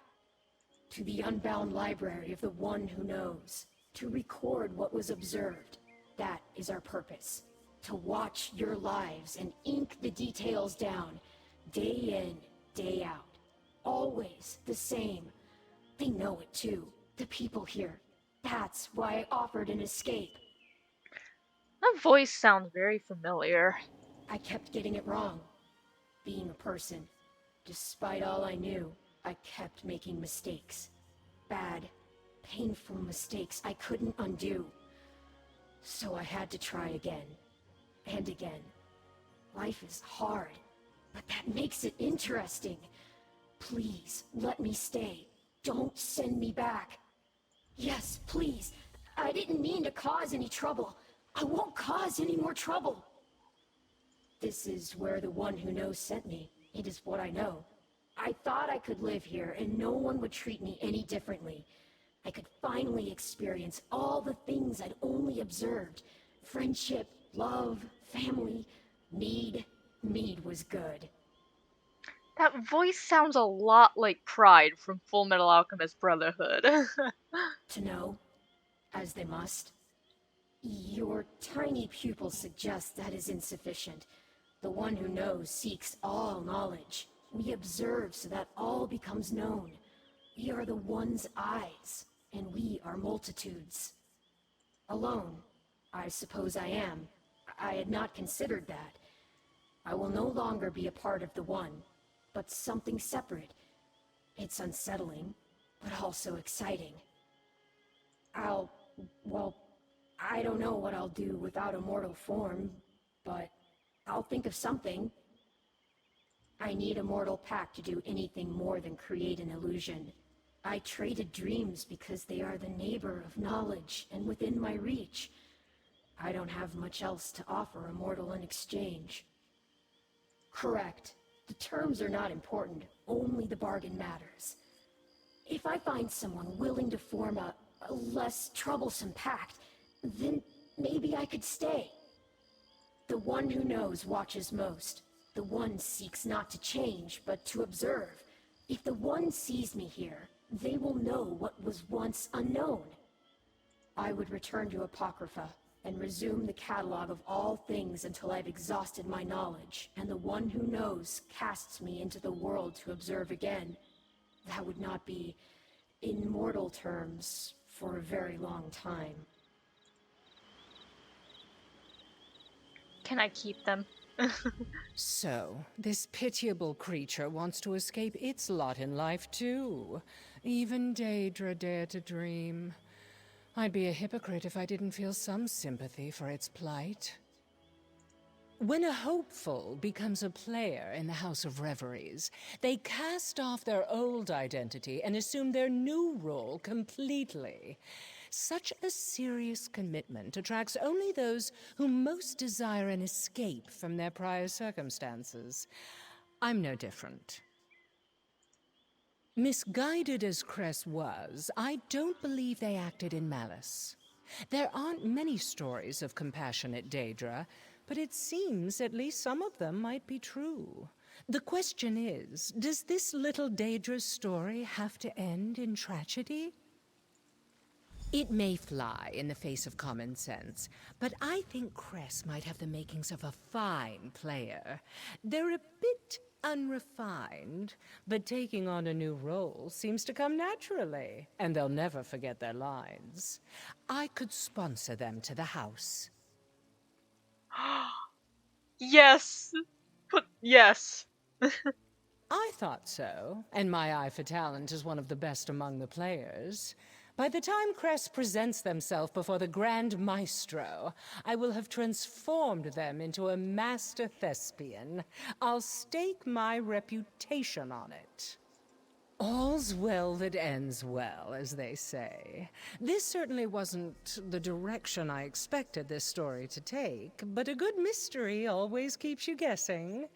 To the unbound library of the one who knows. To record what was observed. That is our purpose. To watch your lives and ink the details down. Day in, day out. Always the same. They know it too. The people here. That's why I offered an escape. That voice sounds very familiar. I kept getting it wrong. Being a person. Despite all I knew, I kept making mistakes. Bad, painful mistakes I couldn't undo. So I had to try again. And again. Life is hard, but that makes it interesting. Please, let me stay. Don't send me back. Yes, please. I didn't mean to cause any trouble. I won't cause any more trouble. This is where the one who knows sent me. It is what I know. I thought I could live here and no one would treat me any differently. I could finally experience all the things I'd only observed. Friendship, love, family, mead. Mead was good. That voice sounds a lot like Pride from Full Metal Alchemist Brotherhood. To know, as they must. Your tiny pupil suggests that is insufficient. The one who knows seeks all knowledge. We observe so that all becomes known. We are the one's eyes, and we are multitudes. Alone, I suppose I am. I had not considered that. I will no longer be a part of the one, but something separate. It's unsettling, but also exciting. I don't know what I'll do without a mortal form, but I'll think of something. I need a mortal pack to do anything more than create an illusion. I traded dreams because they are the neighbor of knowledge and within my reach. I don't have much else to offer a mortal in exchange. Correct. The terms are not important, only the bargain matters. If I find someone willing to form a less troublesome pact, then maybe I could stay. The one who knows watches most. The one seeks not to change, but to observe. If the one sees me here, they will know what was once unknown. I would return to Apocrypha and resume the catalog of all things until I've exhausted my knowledge, and the one who knows casts me into the world to observe again. That would not be, in mortal terms, for a very long time. Can I keep them? So, this pitiable creature wants to escape its lot in life, too. Even Daedra dare to dream. I'd be a hypocrite if I didn't feel some sympathy for its plight. When a hopeful becomes a player in the House of Reveries, they cast off their old identity and assume their new role completely. Such a serious commitment attracts only those who most desire an escape from their prior circumstances. I'm no different. Misguided as Cress was, I don't believe they acted in malice. There aren't many stories of compassionate Daedra, but it seems at least some of them might be true. The question is, does this little Daedra's story have to end in tragedy? It may fly in the face of common sense, but I think Cress might have the makings of a fine player. They're a bit unrefined, but taking on a new role seems to come naturally, and they'll never forget their lines. I could sponsor them to the house. Yes! Yes! I thought so, and my eye for talent is one of the best among the players. By the time Cress presents themselves before the Grand Maestro, I will have transformed them into a master thespian. I'll stake my reputation on it. All's well that ends well, as they say. This certainly wasn't the direction I expected this story to take, but a good mystery always keeps you guessing.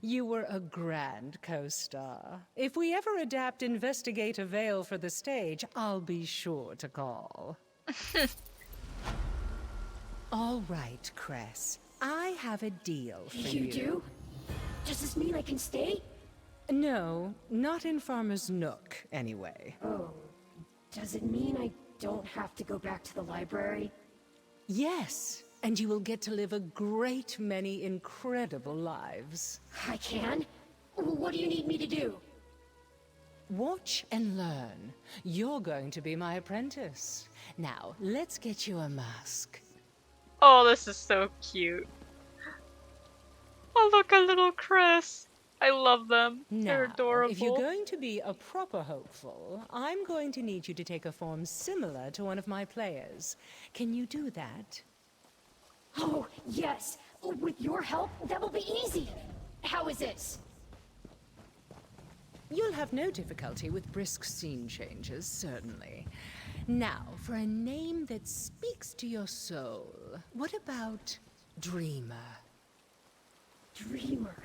You were a grand co-star. If we ever adapt Investigate a Veil for the stage, I'll be sure to call. All right, Cress. I have a deal for you. You do? Does this mean I can stay? No, not in Farmer's Nook, anyway. Oh. Does it mean I don't have to go back to the library? Yes, and you will get to live a great many incredible lives. I can? What do you need me to do? Watch and learn. You're going to be my apprentice. Now, let's get you a mask. Oh, this is so cute. Oh, look, a little Chris. I love them. They're Now, adorable. if you're going to be a proper hopeful, I'm going to need you to take a form similar to one of my players. Can you do that? Oh, yes. With your help, that will be easy. How is this? You'll have no difficulty with brisk scene changes, certainly. Now, for a name that speaks to your soul, what about Dreamer? Dreamer.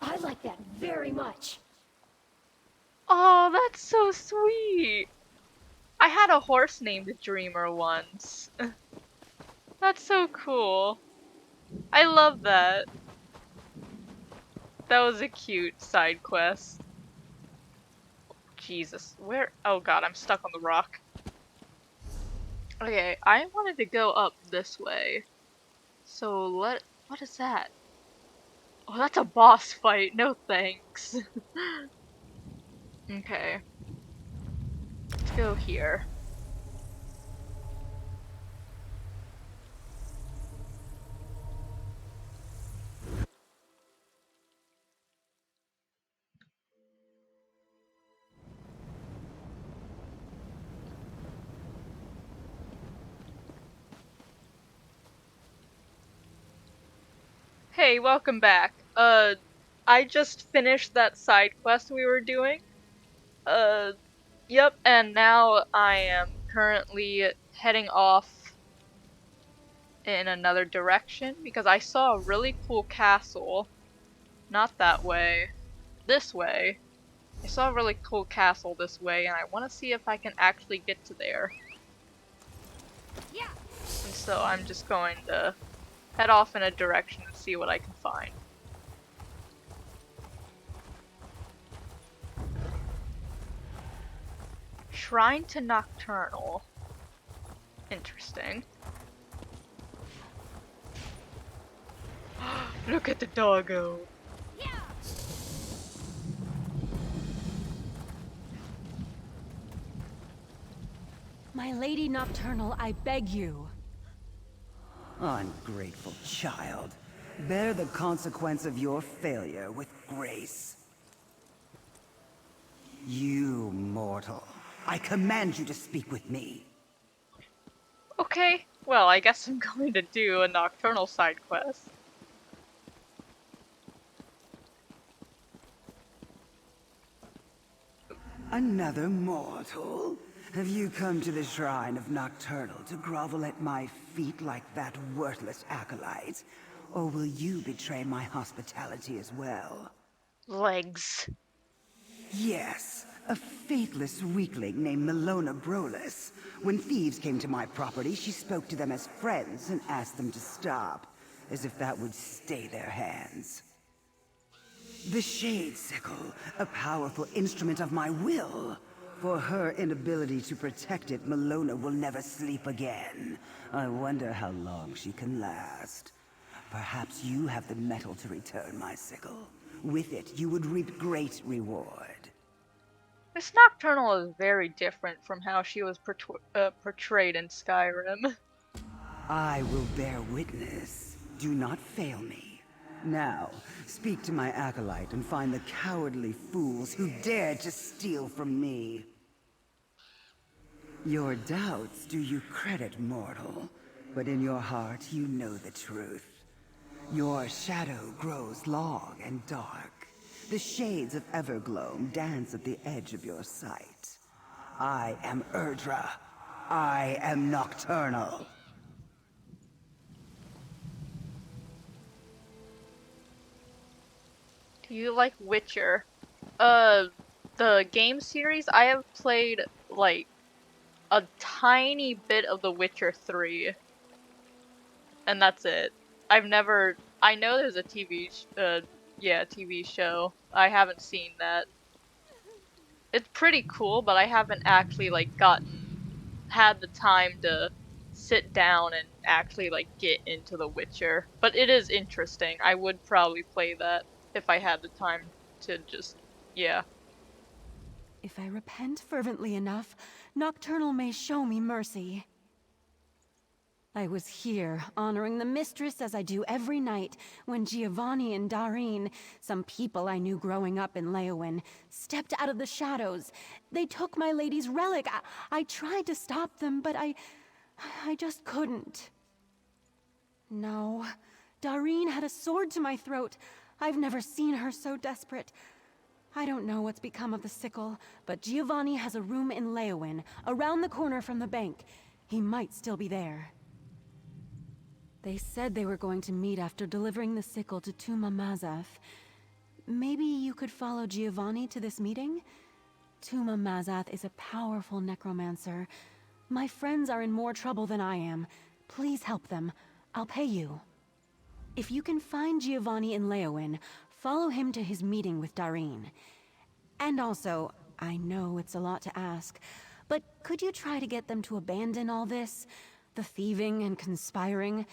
I like that very much. Oh, that's so sweet. I had a horse named Dreamer once. That's so cool. I love that. That was a cute side quest. Jesus, where? Oh god, I'm stuck on the rock. Okay, I wanted to go up this way. So what is that? Oh, that's a boss fight. No thanks. Okay. Let's go here. Hey, welcome back. I just finished that side quest we were doing. Yep, and now I am currently heading off in another direction because I saw a really cool castle. Not that way. This way. I saw a really cool castle this way, and I want to see if I can actually get to there. Yeah. And so I'm just going to head off in a direction and see what I can find. Shrine to Nocturnal. Interesting. Look at the doggo. Yeah. My Lady Nocturnal, I beg you. Ungrateful child. Bear the consequence of your failure with grace. You mortal. I command you to speak with me. Okay, well, I guess I'm going to do a Nocturnal side quest. Another mortal? Have you come to the Shrine of Nocturnal to grovel at my feet like that worthless acolyte? Or will you betray my hospitality as well? Legs. Yes, a faithless weakling named Milona Brolus. When thieves came to my property, she spoke to them as friends and asked them to stop, as if that would stay their hands. The Shade Sickle, a powerful instrument of my will. For her inability to protect it, Melona will never sleep again. I wonder how long she can last. Perhaps you have the metal to return my sickle. With it, you would reap great reward. Miss Nocturnal is very different from how she was portrayed in Skyrim. I will bear witness. Do not fail me. Now, speak to my acolyte and find the cowardly fools who dared to steal from me. Your doubts do you credit, mortal, but in your heart you know the truth. Your shadow grows long and dark. The shades of Evergloam dance at the edge of your sight. I am Erdra. I am Nocturnal. Do you like Witcher? The game series, I have played like a tiny bit of The Witcher 3, and that's it. I know there's a TV show. I haven't seen that. It's pretty cool, but I haven't actually like had the time to sit down and actually like get into The Witcher. But it is interesting. I would probably play that if I had the time to just, yeah. If I repent fervently enough, Nocturnal may show me mercy. I was here, honoring the mistress as I do every night, when Giovanni and Darine, some people I knew growing up in Leowyn, stepped out of the shadows. They took my lady's relic. I tried to stop them, but I just couldn't. No, Darine had a sword to my throat. I've never seen her so desperate. I don't know what's become of the sickle, but Giovanni has a room in Leowyn, around the corner from the bank. He might still be there. They said they were going to meet after delivering the sickle to Tuma Mazath. Maybe you could follow Giovanni to this meeting? Tuma Mazath is a powerful necromancer. My friends are in more trouble than I am. Please help them. I'll pay you. If you can find Giovanni in Leowyn, follow him to his meeting with Darine. And also, I know it's a lot to ask, but could you try to get them to abandon all this? The thieving and conspiring?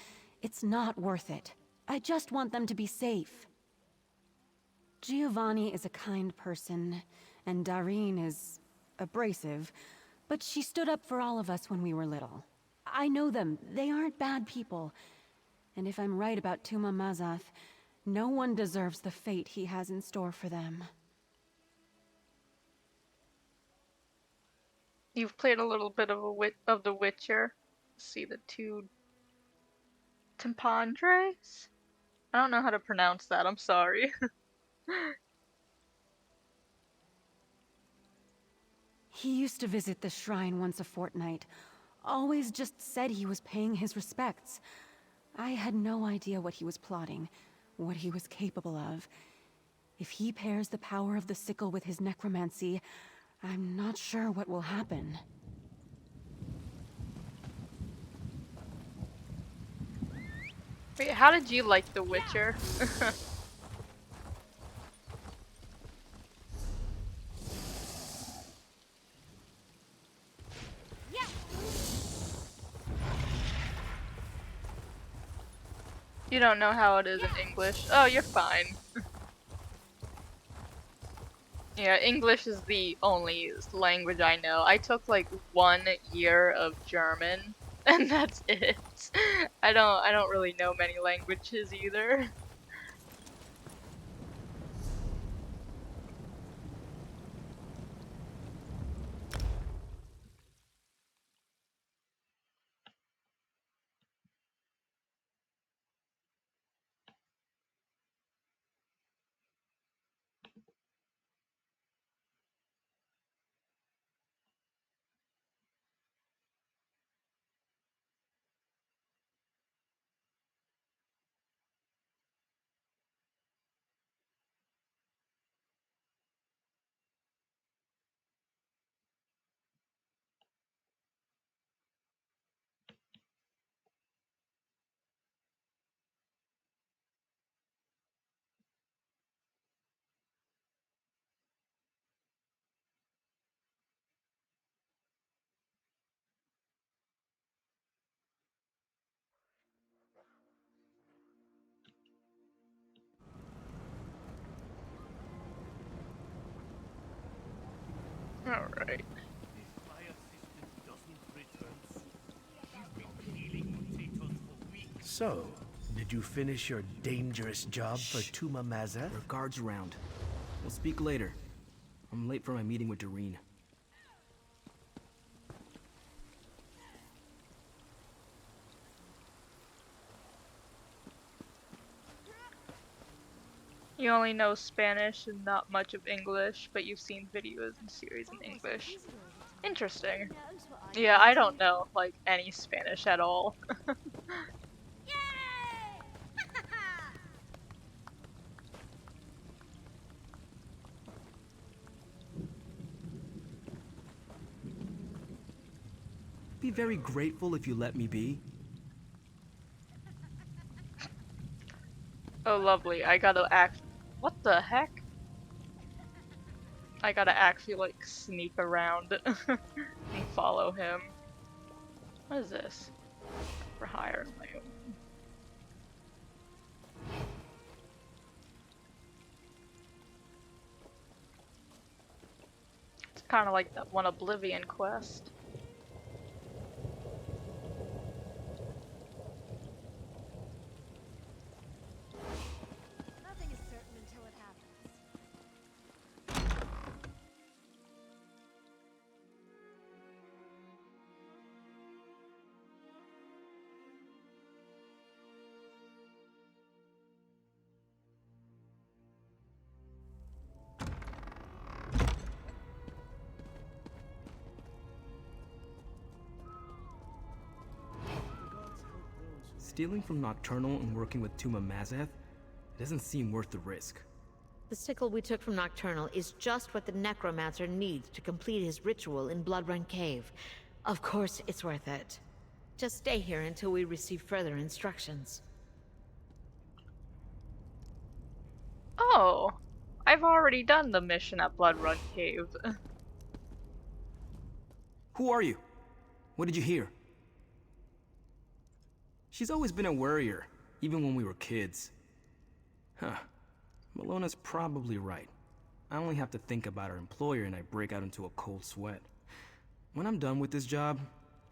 It's not worth it. I just want them to be safe. Giovanni is a kind person, and Darine is abrasive, but she stood up for all of us when we were little. I know them. They aren't bad people. And if I'm right about Tuma Mazath, no one deserves the fate he has in store for them. You've played a little bit of The Witcher. Let's see the two Timpandres? I don't know how to pronounce that. I'm sorry. He used to visit the shrine once a fortnight. Always just said he was paying his respects. I had no idea what he was plotting, what he was capable of. If he pairs the power of the sickle with his necromancy, I'm not sure what will happen. Wait, how did you like The Witcher? You don't know how it is in English. Oh, you're fine. Yeah, English is the only language I know. I took like 1 year of German, and that's it. I don't really know many languages either. Alright. So, did you finish your dangerous job for Tuma Mazeth? There are guards around. We'll speak later. I'm late for my meeting with Doreen. You only know Spanish and not much of English, but you've seen videos and series in English. Interesting. Yeah, I don't know, like, any Spanish at all. Be very grateful if you let me be. Oh, lovely. I gotta act. What the heck? I gotta actually, like, sneak around and follow him. What is this? For hire my own. It's kind of like that one Oblivion quest. Nothing is certain until it happens. Stealing from Nocturnal and working with Tuma Mazeth doesn't seem worth the risk. The sickle we took from Nocturnal is just what the Necromancer needs to complete his ritual in Bloodrun Cave. Of course, it's worth it. Just stay here until we receive further instructions. Oh, I've already done the mission at Bloodrun Cave. Who are you? What did you hear? She's always been a worrier, even when we were kids. Huh. Melona's probably right. I only have to think about her employer and I break out into a cold sweat. When I'm done with this job,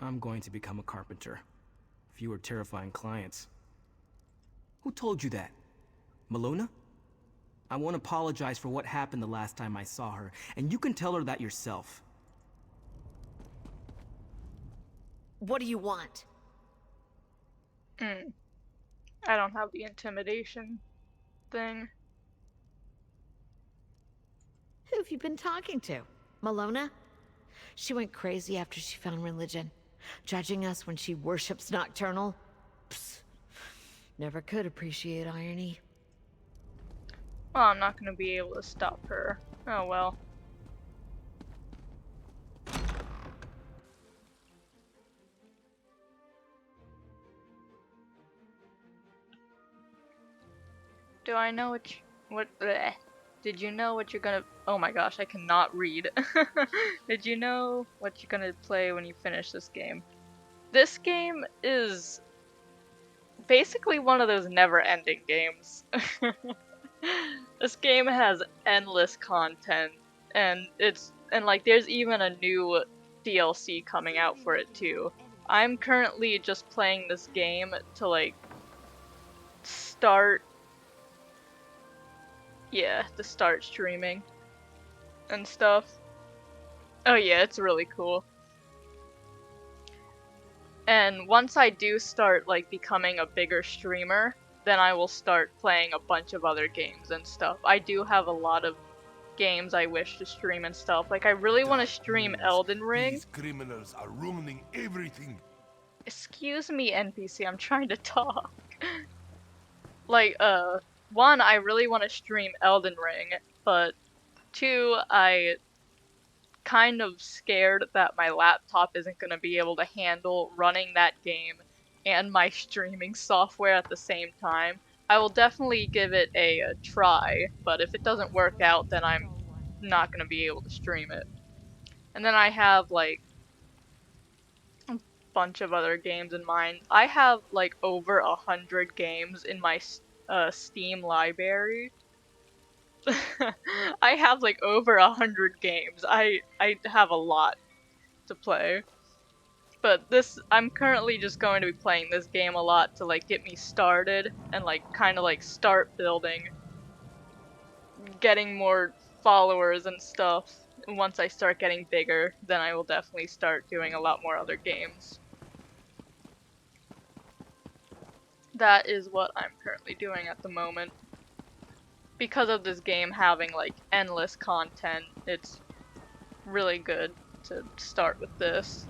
I'm going to become a carpenter. Fewer terrifying clients. Who told you that? Melona? I won't apologize for what happened the last time I saw her, and you can tell her that yourself. What do you want? I don't have the intimidation thing. Who have you been talking to? Melona? She went crazy after she found religion, judging us when she worships Nocturnal. Psst. Never could appreciate irony. Well, I'm not gonna be able to stop her. Oh well. Do I know what bleh. Did you know what you're gonna— oh my gosh, I cannot read. Did you know what you're gonna play when you finish this game? This game is basically one of those never-ending games. This game has endless content, and like there's even a new DLC coming out for it too. I'm currently just playing this game to like start streaming and stuff. Oh yeah, it's really cool. And once I do start like becoming a bigger streamer, then I will start playing a bunch of other games and stuff. I do have a lot of games I wish to stream and stuff. Like I really want to stream Elden Ring. These criminals are ruining everything. Excuse me, NPC, I'm trying to talk. Like, one, I really want to stream Elden Ring, but two, I kind of scared that my laptop isn't going to be able to handle running that game and my streaming software at the same time. I will definitely give it a try, but if it doesn't work out, then I'm not going to be able to stream it. And then I have, like, a bunch of other games in mind. I have, like, over 100 games in my Steam library. I have like over 100 games. I have a lot to play. But I'm currently just going to be playing this game a lot to like get me started and like kind of like start building, getting more followers and stuff. And once I start getting bigger, then I will definitely start doing a lot more other games. That is what I'm currently doing at the moment. Because of this game having like endless content, it's really good to start with this.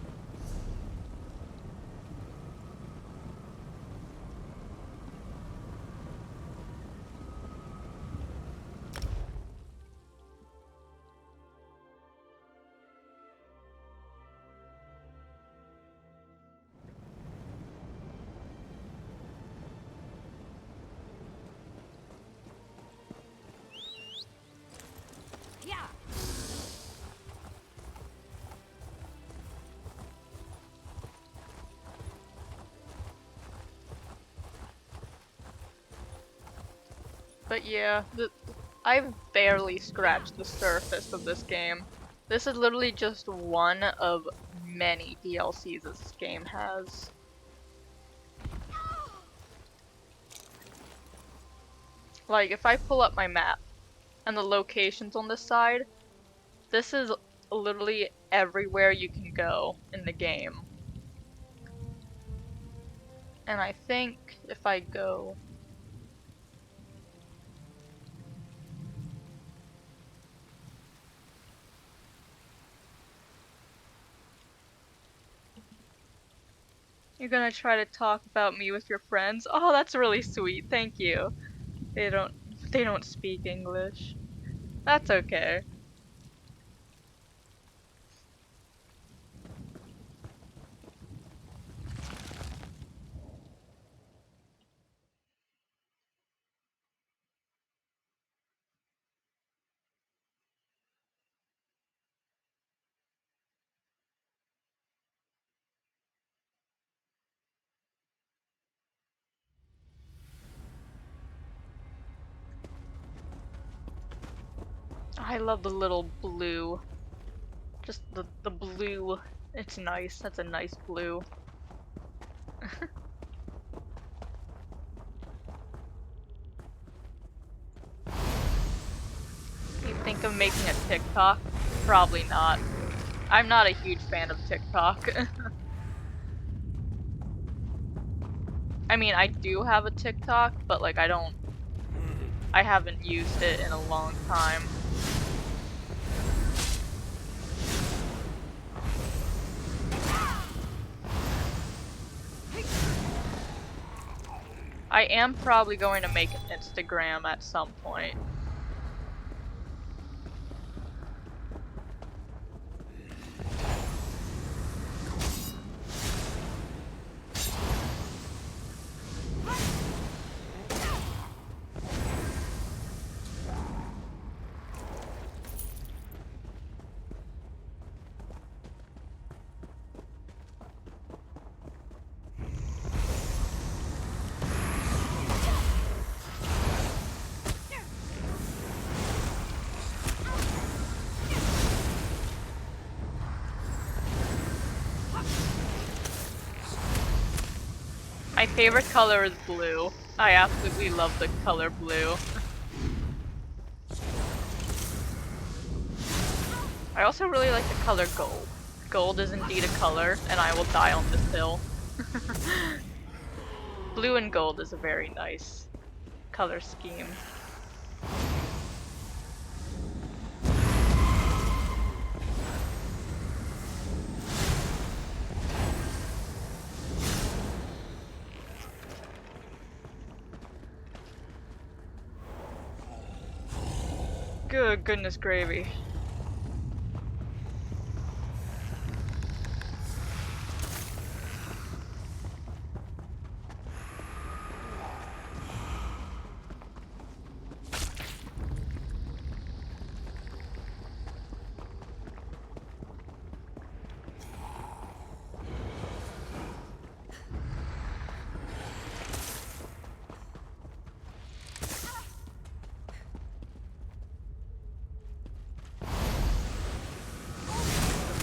But yeah, I've barely scratched the surface of this game. This is literally just one of many DLCs this game has. Like, if I pull up my map and the locations on this side, this is literally everywhere you can go in the game. And I think if I go... You're gonna try to talk about me with your friends? Oh, that's really sweet, thank you. They don't speak English. That's okay. I love the little blue. Just the blue. It's nice. That's a nice blue. You think of making a TikTok? Probably not. I'm not a huge fan of TikTok. I mean, I do have a TikTok, but like I haven't used it in a long time. I am probably going to make an Instagram at some point. My favorite color is blue. I absolutely love the color blue. I also really like the color gold. Gold is indeed a color, and I will die on this hill. Blue and gold is a very nice color scheme. Good goodness gravy.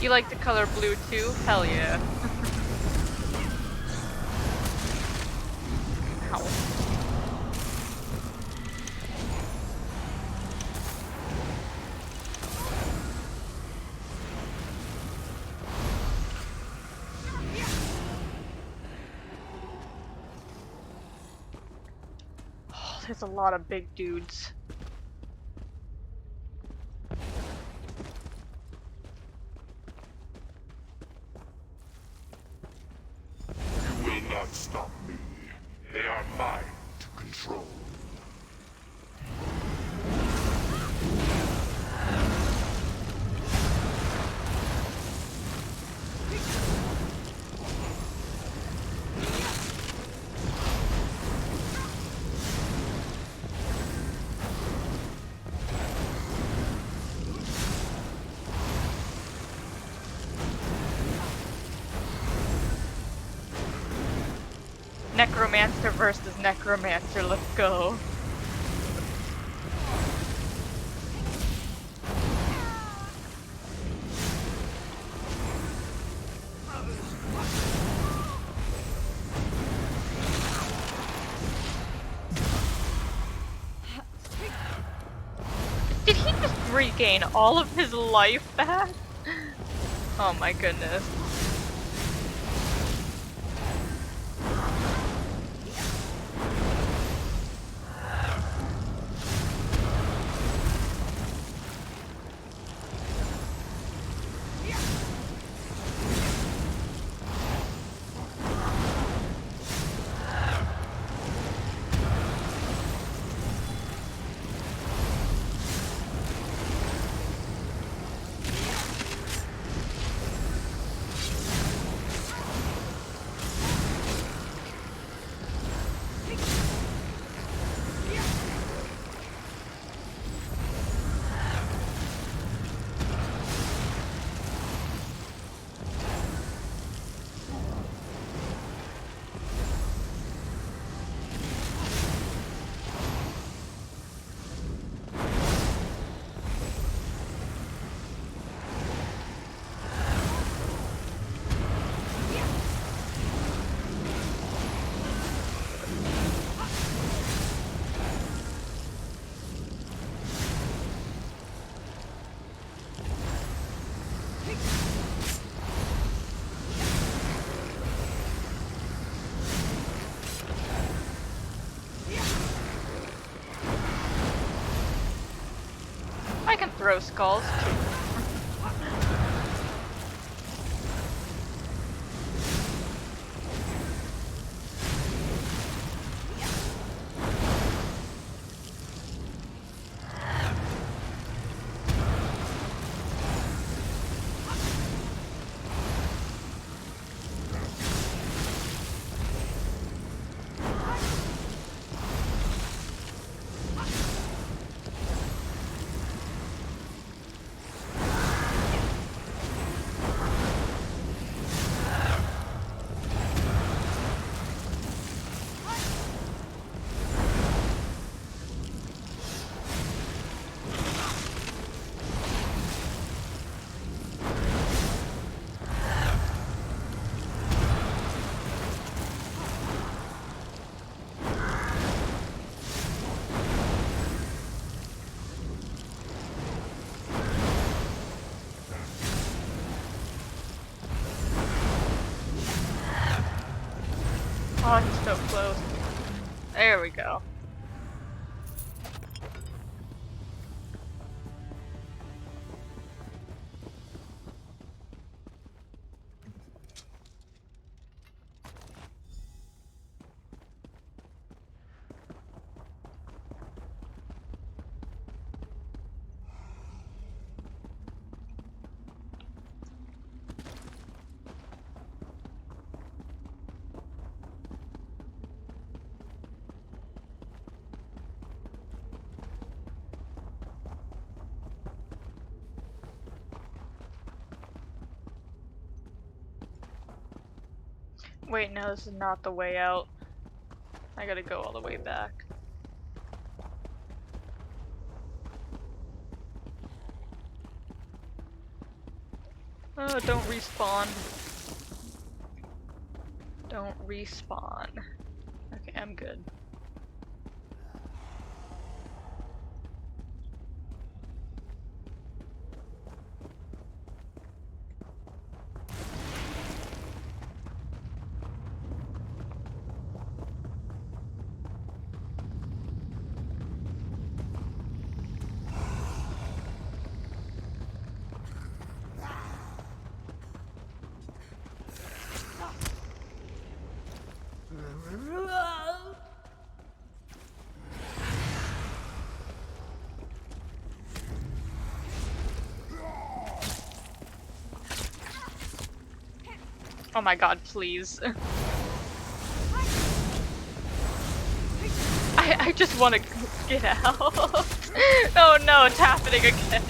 You like the color blue too? Hell yeah. Ow. Oh, there's a lot of big dudes. You will not stop me. They are mine to control. Necromancer versus Necromancer, let's go. Did he just regain all of his life back? Oh my goodness. I can throw skulls too. Oh, he's so close. There we go. Wait, no, this is not the way out. I gotta go all the way back. Oh, don't respawn. Don't respawn. Okay, I'm good. Oh my god, please. I just want to get out. Oh no, it's happening again.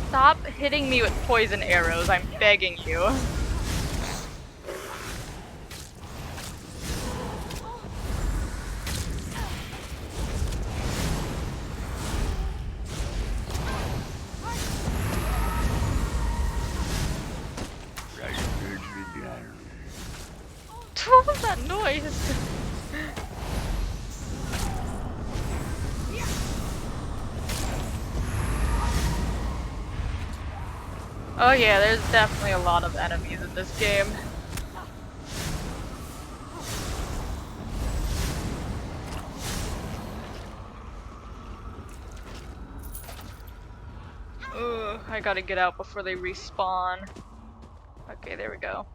Stop hitting me with poison arrows, I'm begging you. What was that noise? Oh yeah, there's definitely a lot of enemies in this game. Ugh, I gotta get out before they respawn. Okay, there we go.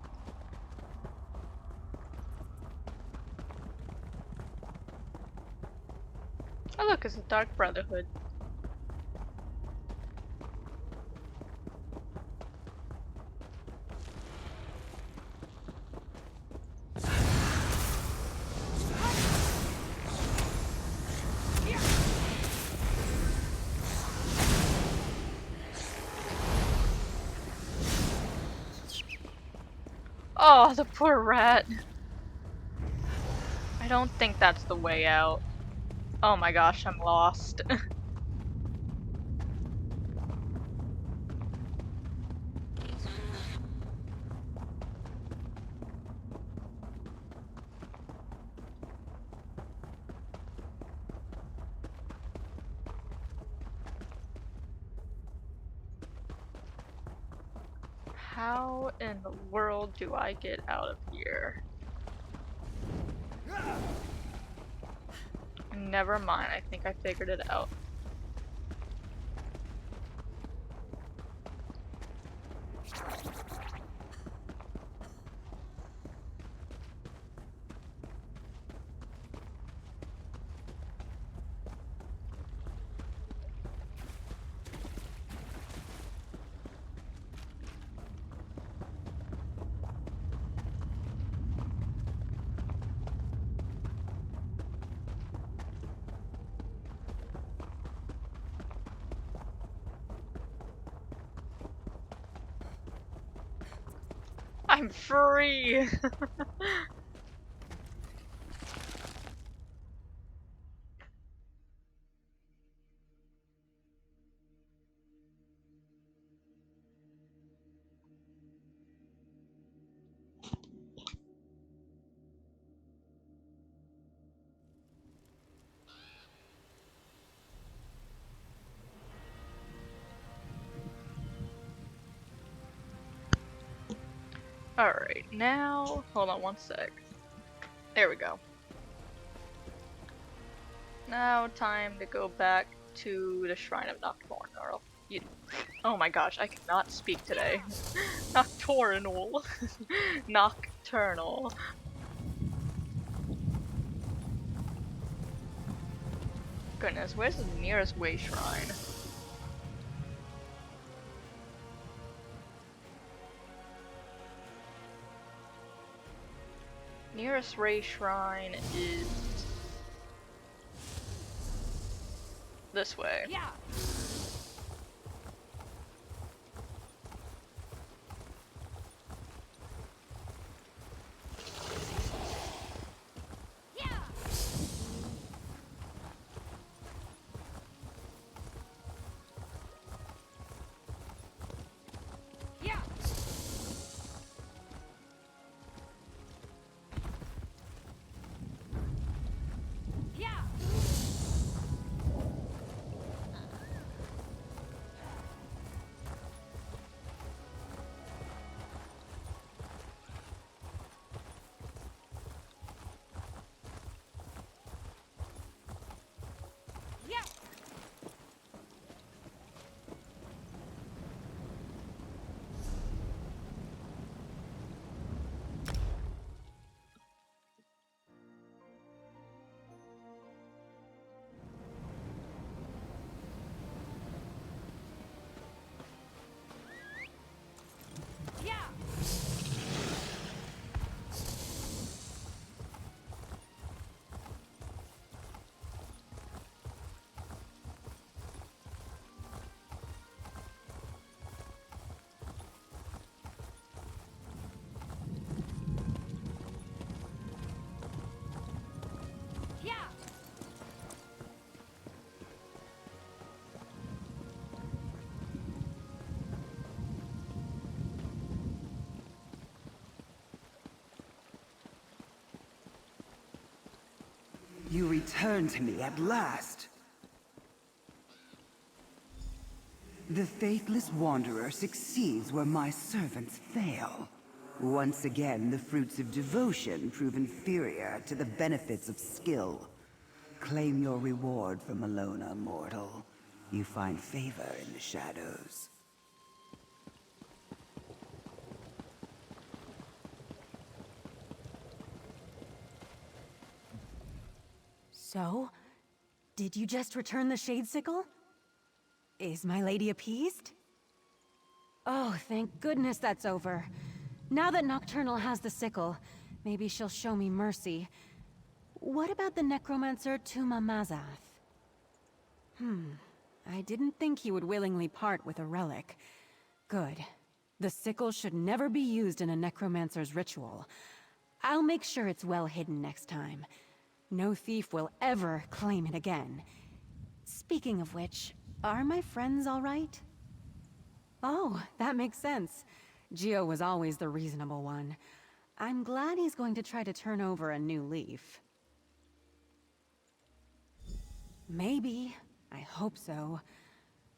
Oh look, it's a Dark Brotherhood. Oh, the poor rat. I don't think that's the way out. Oh my gosh, I'm lost. How in the world do I get out of here? Never mind, I think I figured it out. I'm free! Alright, now, hold on one sec. There we go. Now time to go back to the Shrine of Nocturnal. Oh my gosh, I cannot speak today. Nocturnal. Nocturnal. Goodness, where's the nearest way shrine? Nearest Ray Shrine is this way. Yeah. I You return to me at last. The faithless wanderer succeeds where my servants fail. Once again, the fruits of devotion prove inferior to the benefits of skill. Claim your reward from Malona, mortal. You find favor in the shadows. So, did you just return the Shade Sickle? Is my lady appeased? Oh, thank goodness that's over. Now that Nocturnal has the sickle, maybe she'll show me mercy. What about the necromancer Tuma Mazath? I didn't think he would willingly part with a relic. Good. The sickle should never be used in a necromancer's ritual. I'll make sure it's well hidden next time. No thief will ever claim it again. Speaking of which, are my friends all right? Oh, that makes sense. Gio was always the reasonable one. I'm glad he's going to try to turn over a new leaf. Maybe. I hope so.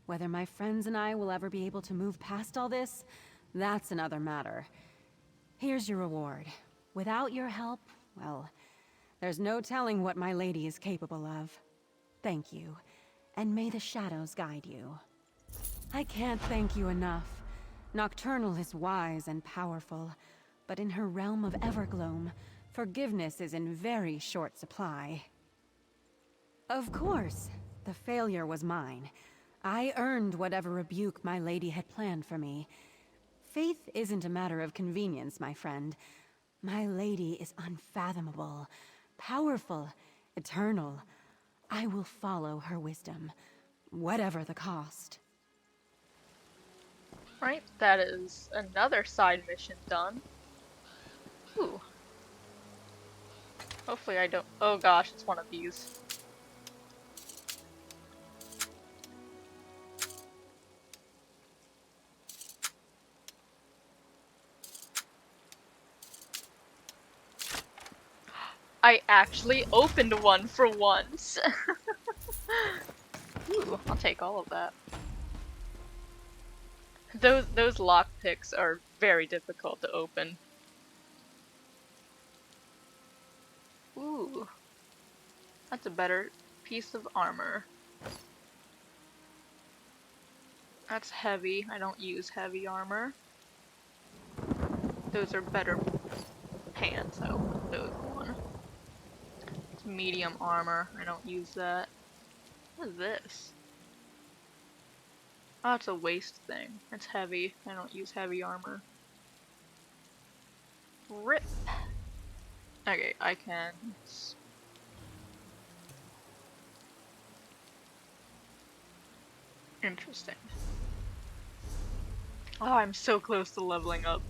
Whether my friends and I will ever be able to move past all this, that's another matter. Here's your reward. Without your help, well, there's no telling what my lady is capable of. Thank you, and may the shadows guide you. I can't thank you enough. Nocturnal is wise and powerful, but in her realm of Evergloam, forgiveness is in very short supply. Of course, the failure was mine. I earned whatever rebuke my lady had planned for me. Faith isn't a matter of convenience, my friend. My lady is unfathomable, powerful, eternal. I will follow her wisdom, whatever the cost. Right, that is another side mission done. Ooh. Hopefully I don't— oh gosh, it's one of these. I actually opened one for once. Ooh, I'll take all of that. Those lockpicks are very difficult to open. Ooh, that's a better piece of armor. That's heavy. I don't use heavy armor. Those are better pants. I'll put those on. It's medium armor. I don't use that. What is this? Oh, it's a waist thing. It's heavy. I don't use heavy armor. Rip. Okay, I can. Interesting. Oh, I'm so close to leveling up.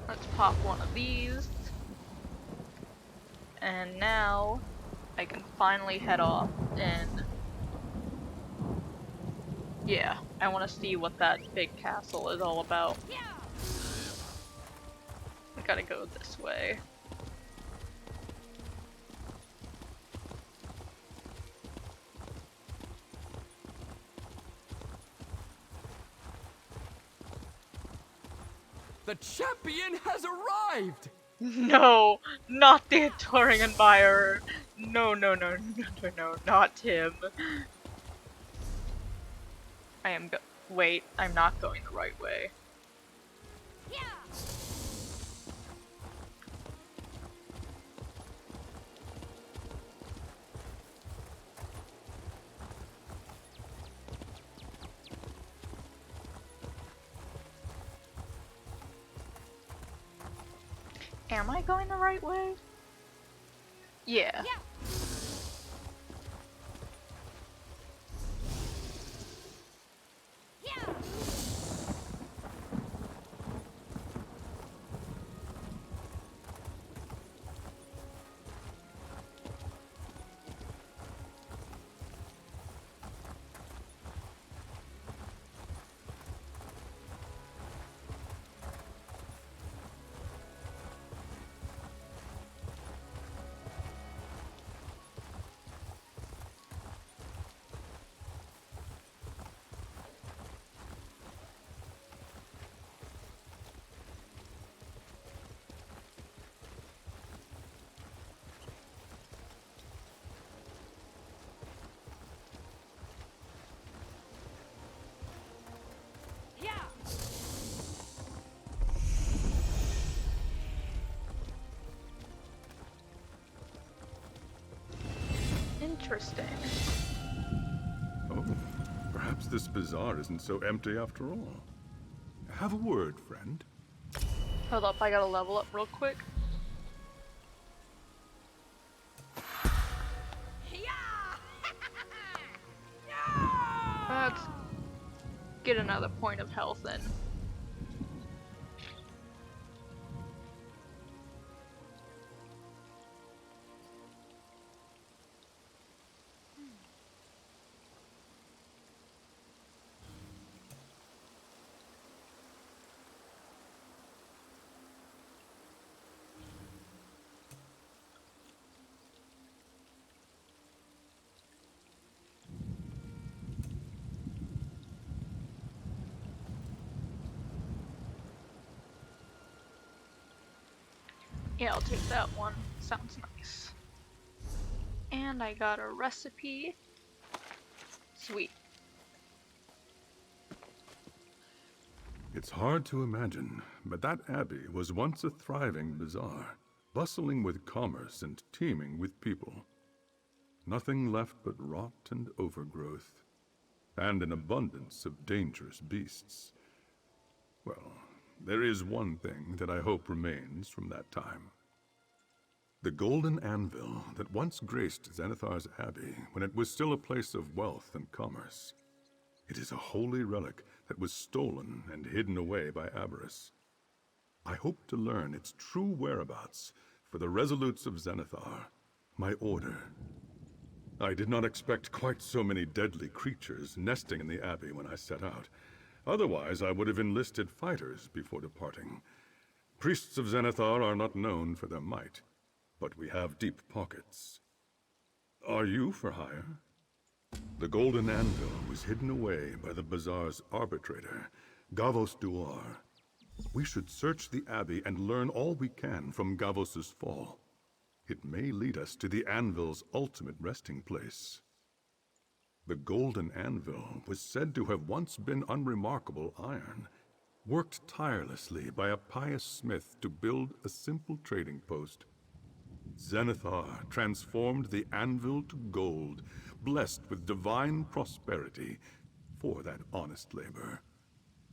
Let's pop one of these. And now I can finally head off and yeah, I want to see what that big castle is all about. We gotta go this way. The champion has arrived! No, not the Adoring Admirer. No, no, no, no, no, no, not him. I am wait, I'm not going the right way. Am I going the right way? Yeah. Interesting. Oh, perhaps this bazaar isn't so empty after all. Have a word, friend. Hold up, I gotta level up real quick. Let's get another point of health in. Yeah, I'll take that one. Sounds nice. And I got a recipe. Sweet. It's hard to imagine, but that abbey was once a thriving bazaar, bustling with commerce and teeming with people. Nothing left but rot and overgrowth, and an abundance of dangerous beasts. Well, there is one thing that I hope remains from that time. The golden anvil that once graced Zenithar's Abbey when it was still a place of wealth and commerce. It is a holy relic that was stolen and hidden away by avarice. I hope to learn its true whereabouts for the resolutes of Zenithar, my order. I did not expect quite so many deadly creatures nesting in the Abbey when I set out. Otherwise, I would have enlisted fighters before departing. Priests of Zenithar are not known for their might, but we have deep pockets. Are you for hire? The golden anvil was hidden away by the bazaar's arbitrator, Gavos Duar. We should search the Abbey and learn all we can from Gavos's fall. It may lead us to the anvil's ultimate resting place. The golden anvil was said to have once been unremarkable iron, worked tirelessly by a pious smith to build a simple trading post. Zenithar transformed the anvil to gold, blessed with divine prosperity for that honest labor.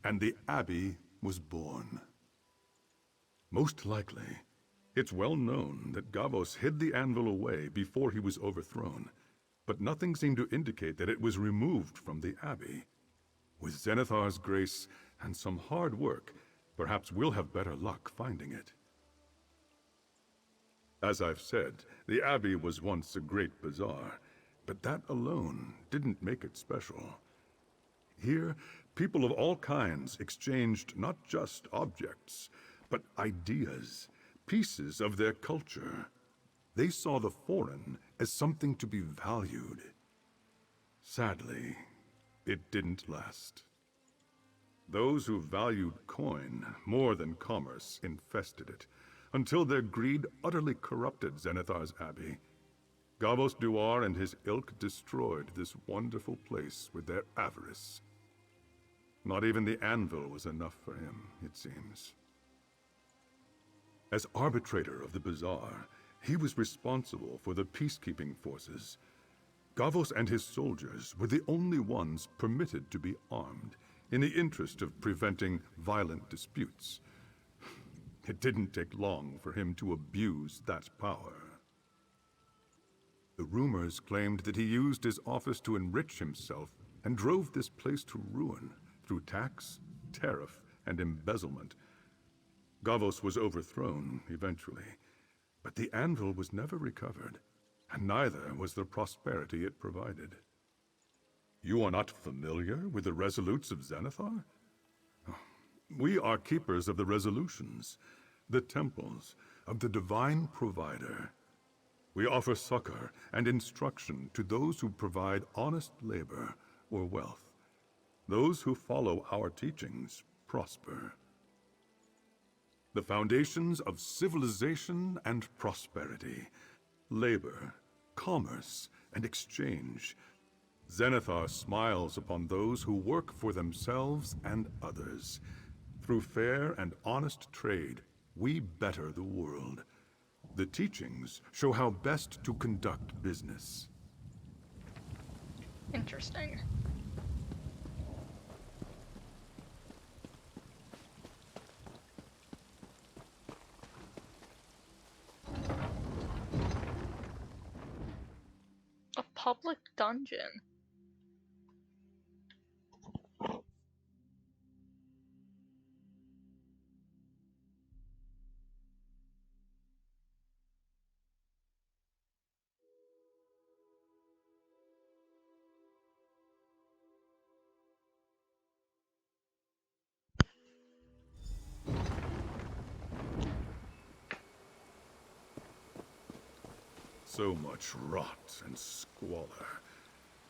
And the Abbey was born. Most likely, it's well known that Gavos hid the anvil away before he was overthrown, but nothing seemed to indicate that it was removed from the Abbey. With Zenithar's grace and some hard work, perhaps we'll have better luck finding it. As I've said, the Abbey was once a great bazaar, but that alone didn't make it special. Here, people of all kinds exchanged not just objects, but ideas, pieces of their culture. They saw the foreign as something to be valued. Sadly, it didn't last. Those who valued coin more than commerce infested it, until their greed utterly corrupted Zenithar's Abbey. Gavos Duar and his ilk destroyed this wonderful place with their avarice. Not even the anvil was enough for him, it seems. As arbitrator of the bazaar, he was responsible for the peacekeeping forces. Gavos and his soldiers were the only ones permitted to be armed, in the interest of preventing violent disputes. It didn't take long for him to abuse that power. The rumors claimed that he used his office to enrich himself and drove this place to ruin through tax, tariff, and embezzlement. Gavos was overthrown eventually, but the anvil was never recovered, and neither was the prosperity it provided. You are not familiar with the resolutes of Zenithar? We are keepers of the resolutions, the temples of the divine provider. We offer succor and instruction to those who provide honest labor or wealth. Those who follow our teachings prosper. The foundations of civilization and prosperity, labor, commerce, and exchange. Zenithar smiles upon those who work for themselves and others. Through fair and honest trade, we better the world. The teachings show how best to conduct business. Interesting. A public dungeon. So much rot and squalor.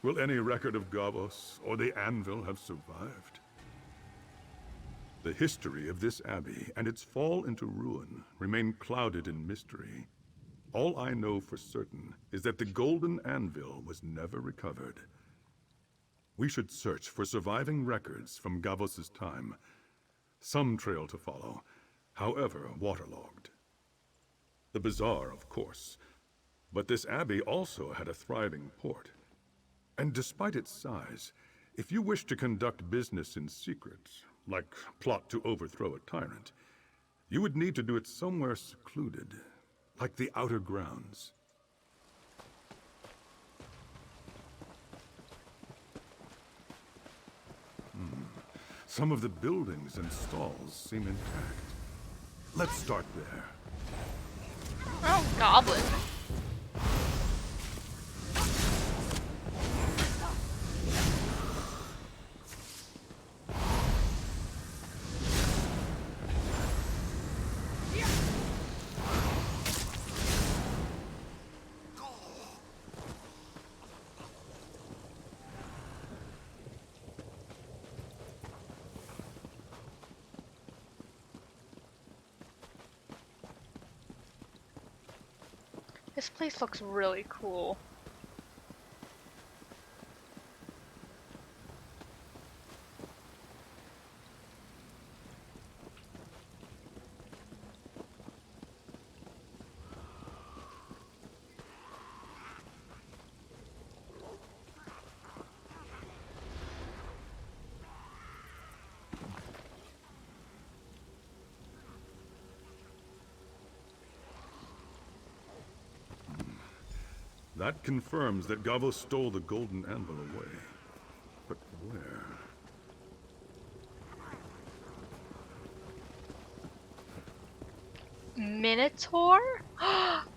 Will any record of Gavos or the Anvil have survived? The history of this abbey and its fall into ruin remain clouded in mystery. All I know for certain is that the Golden Anvil was never recovered. We should search for surviving records from Gavos' time. Some trail to follow, however waterlogged. The bazaar, of course. But this abbey also had a thriving port. And despite its size, if you wish to conduct business in secret, like plot to overthrow a tyrant, you would need to do it somewhere secluded, like the outer grounds. Some of the buildings and stalls seem intact. Let's start there. Oh, goblin. This place looks really cool. That confirms that Gavos stole the Golden Anvil away. But where? Minotaur?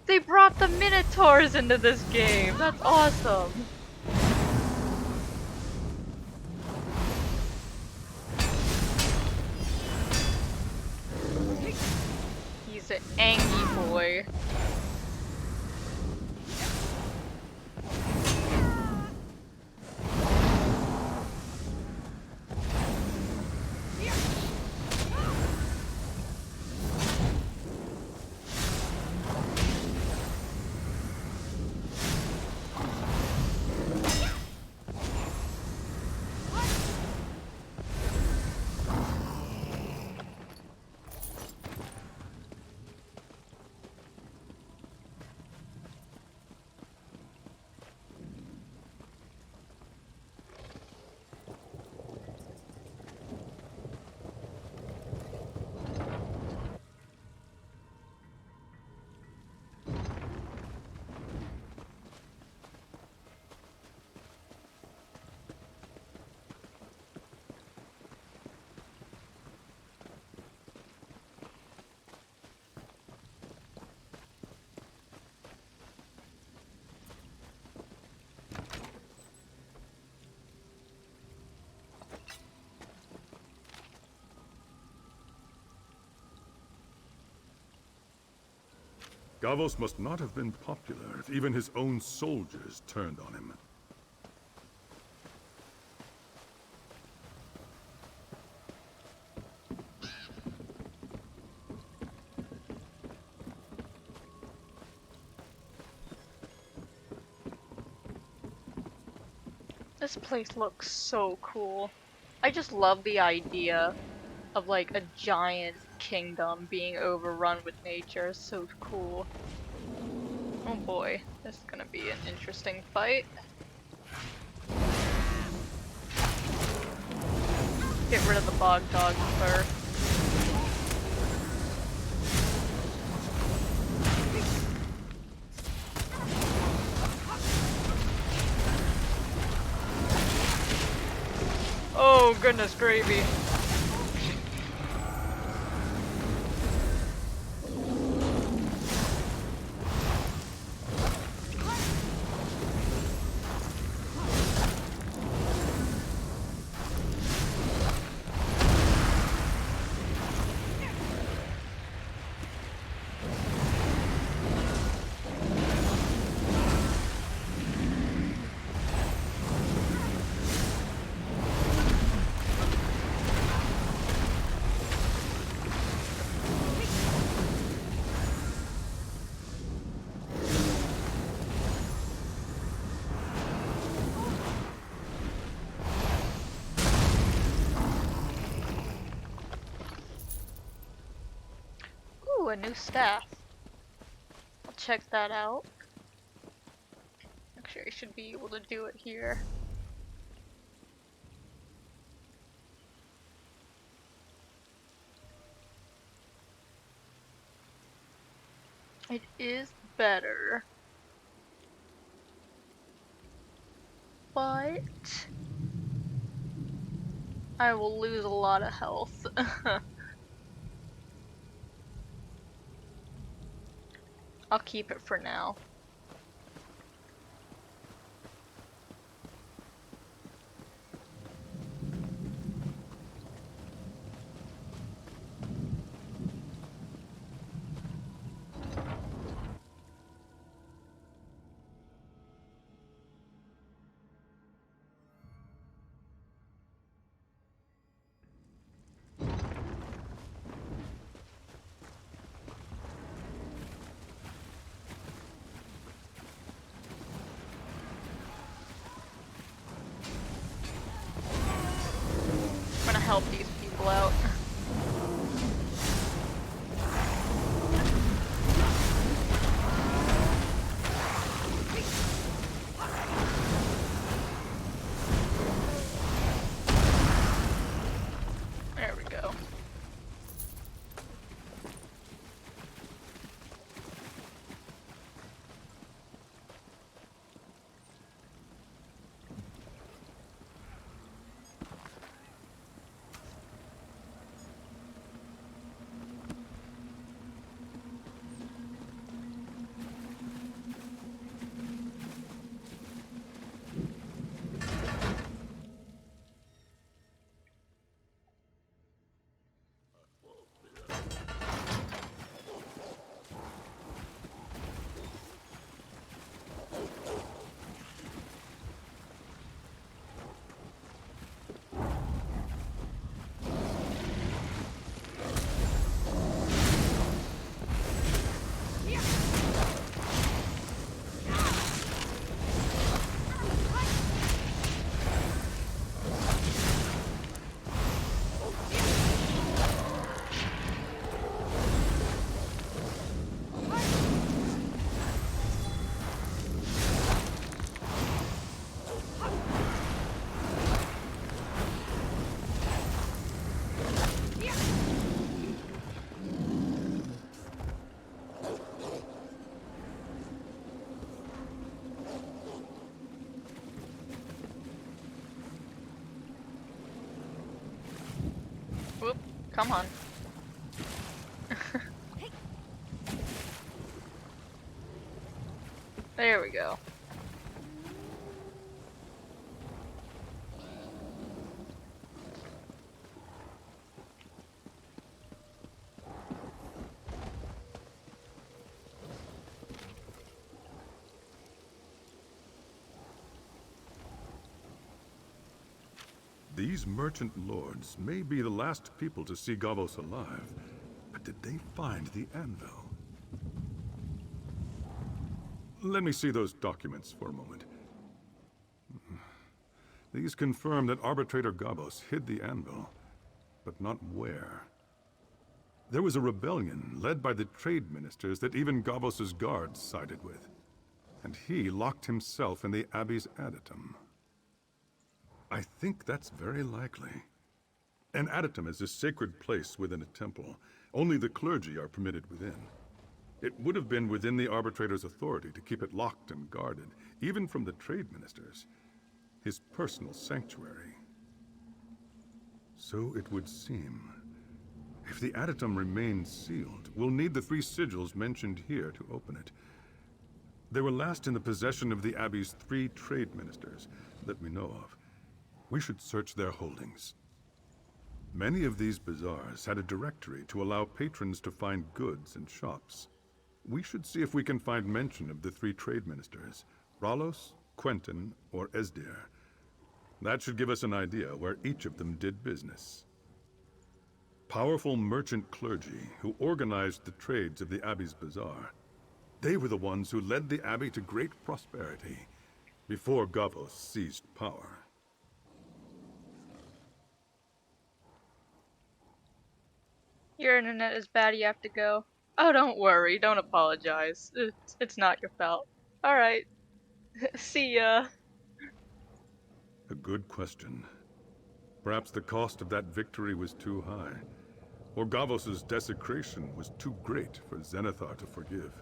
They brought the Minotaurs into this game! That's awesome! He's an angry boy. Gavos must not have been popular if even his own soldiers turned on him. This place looks so cool. I just love the idea of like a giant kingdom being overrun with nature. It's so cool. Oh boy, this is gonna be an interesting fight. get rid of the bog dogs first. Oh, goodness gravy. Ooh, a new staff. I'll check that out. Actually, I should be able to do it here. It is better. But I will lose a lot of health. I'll keep it for now. I'm gonna help these people out. There we go. Whoop, come on. There we go. These merchant lords may be the last people to see Gavos alive, but did they find the anvil? Let me see those documents for a moment. These confirm that Arbitrator Gavos hid the anvil, but not where. There was a rebellion led by the trade ministers that even Gavos' guards sided with, and he locked himself in the Abbey's adytum. I think that's very likely. An adytum is a sacred place within a temple. Only the clergy are permitted within. It would have been within the arbitrator's authority to keep it locked and guarded, even from the trade ministers. His personal sanctuary. So it would seem. If the adytum remains sealed, we'll need the 3 sigils mentioned here to open it. They were last in the possession of the Abbey's 3 trade ministers that we know of. We should search their holdings. Many of these bazaars had a directory to allow patrons to find goods and shops. We should see if we can find mention of the 3 trade ministers, Ralos, Quentin, or Esdir. That should give us an idea where each of them did business. Powerful merchant clergy who organized the trades of the Abbey's bazaar. They were the ones who led the Abbey to great prosperity before Gavos seized power. Your internet is bad, you have to go. Oh, don't worry, don't apologize. It's not your fault. Alright. See ya. A good question. Perhaps the cost of that victory was too high, or Gavos' desecration was too great for Zenithar to forgive.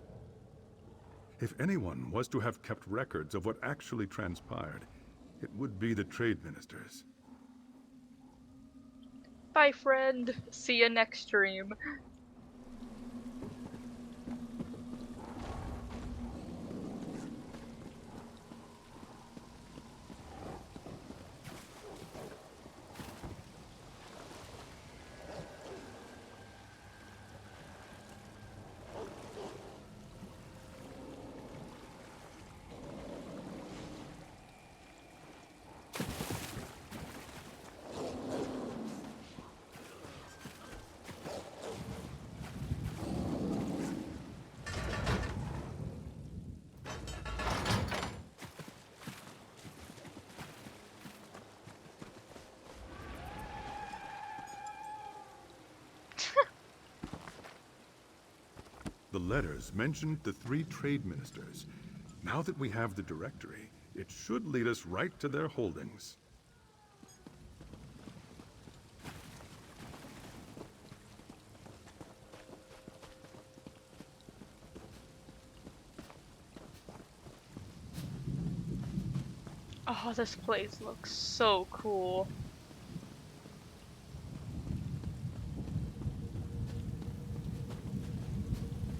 If anyone was to have kept records of what actually transpired, it would be the trade ministers. Bye, friend. See ya next stream. The letters mentioned the 3 trade ministers. Now that we have the directory, it should lead us right to their holdings. Oh, this place looks so cool.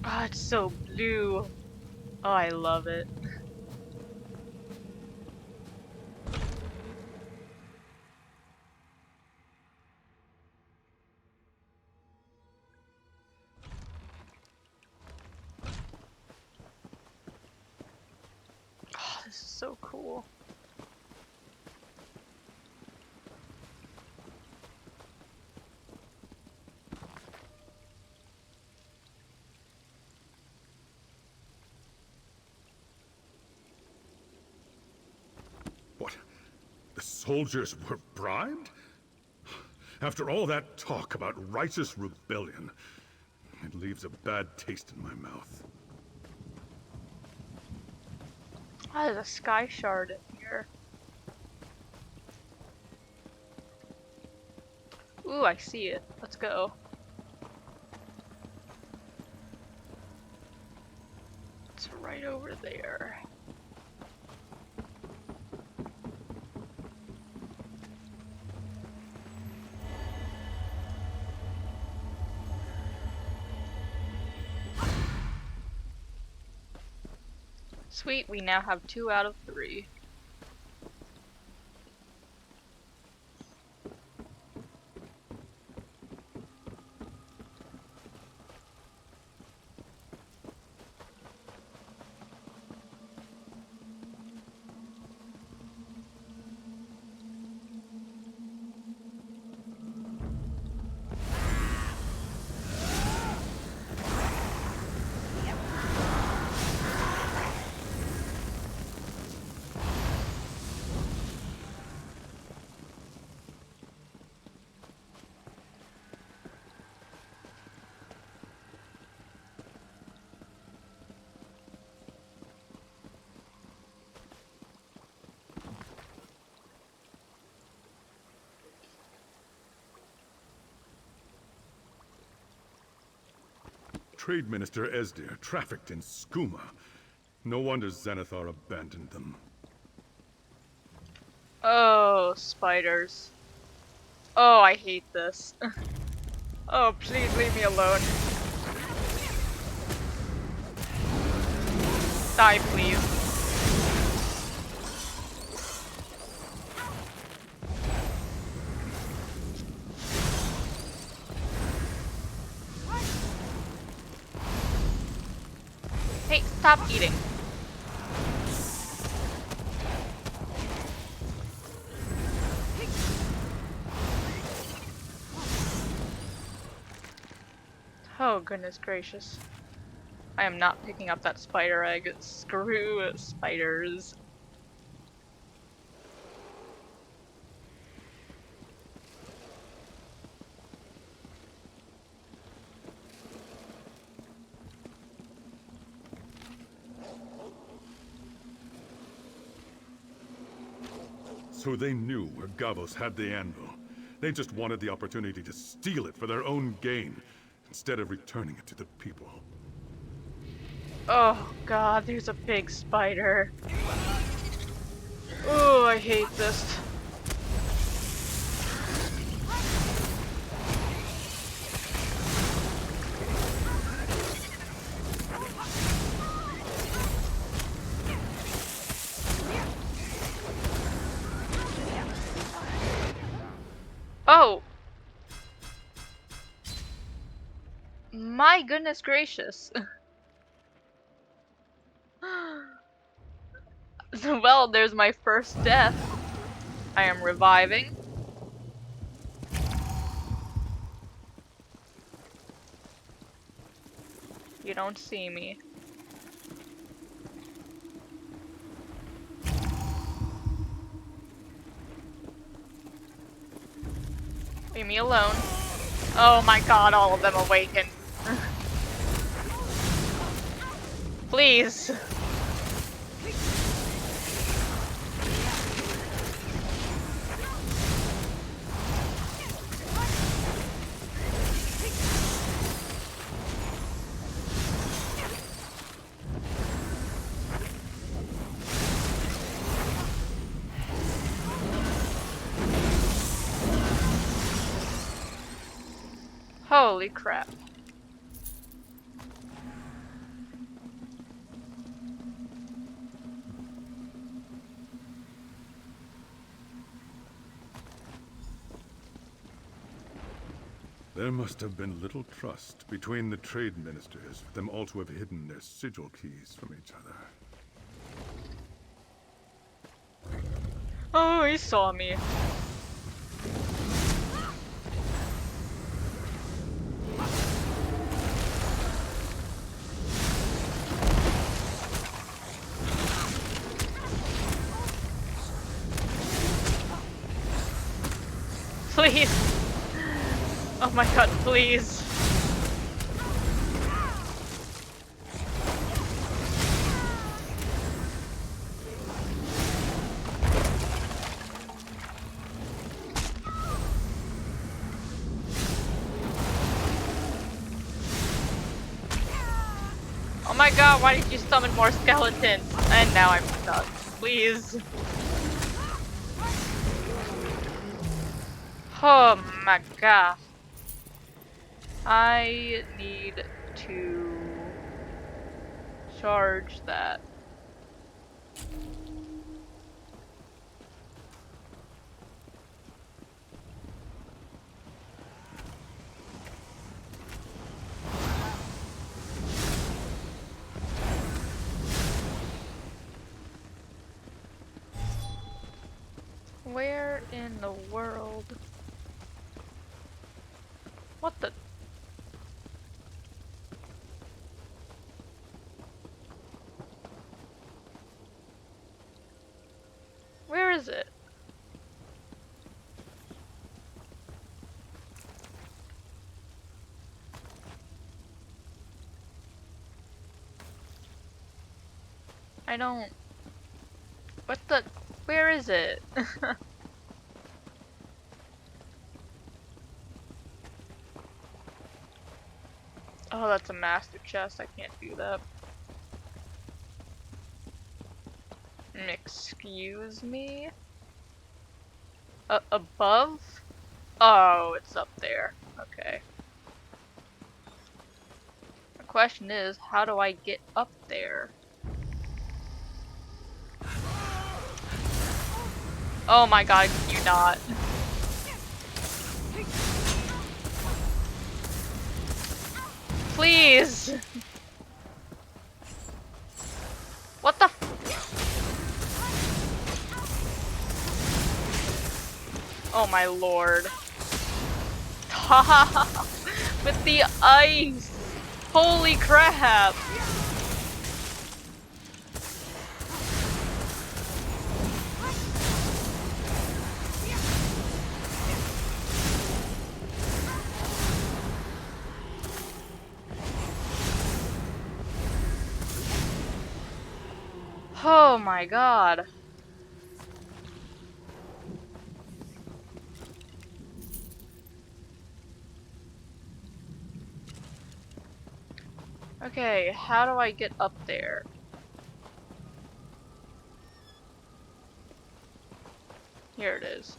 Ah, it's so blue. Oh, I love it. Oh, this is so cool. What? The soldiers were bribed? After all that talk about righteous rebellion, it leaves a bad taste in my mouth. Ah, there's a sky shard in here. Ooh, I see it. Let's go. It's right over there. Sweet, we now have 2 out of 3. Trade Minister Esdir trafficked in skooma. No wonder Xanathar abandoned them. Oh, spiders. Oh, I hate this. Oh, please leave me alone. Die, please. Hey, stop eating. Oh, goodness gracious. I am not picking up that spider egg. Screw spiders. So they knew where Gavos had the anvil. They just wanted the opportunity to steal it for their own gain, instead of returning it to the people. Oh god, there's a big spider. Oh, I hate this. Oh! My goodness gracious. Well, there's my first death. I am reviving. You don't see me. Leave me alone. Oh my god, all of them awaken. Please. Holy crap. There must have been little trust between the trade ministers for them all to have hidden their sigil keys from each other. Oh, he saw me. Please. Oh my god, please. Oh my god, why did you summon more skeletons? And now I'm stuck. Please. Oh my god. I need to charge that. Where in the world? What the? Where is it? I don't... What the... Where is it? Oh, that's a master chest. I can't do that. Excuse me? Above? Oh, it's up there. Okay. The question is, how do I get up there? Oh my god, can you not? Please! What the f- Oh my lord. With the ice! Holy crap! Oh my god. Okay, how do I get up there? Here it is.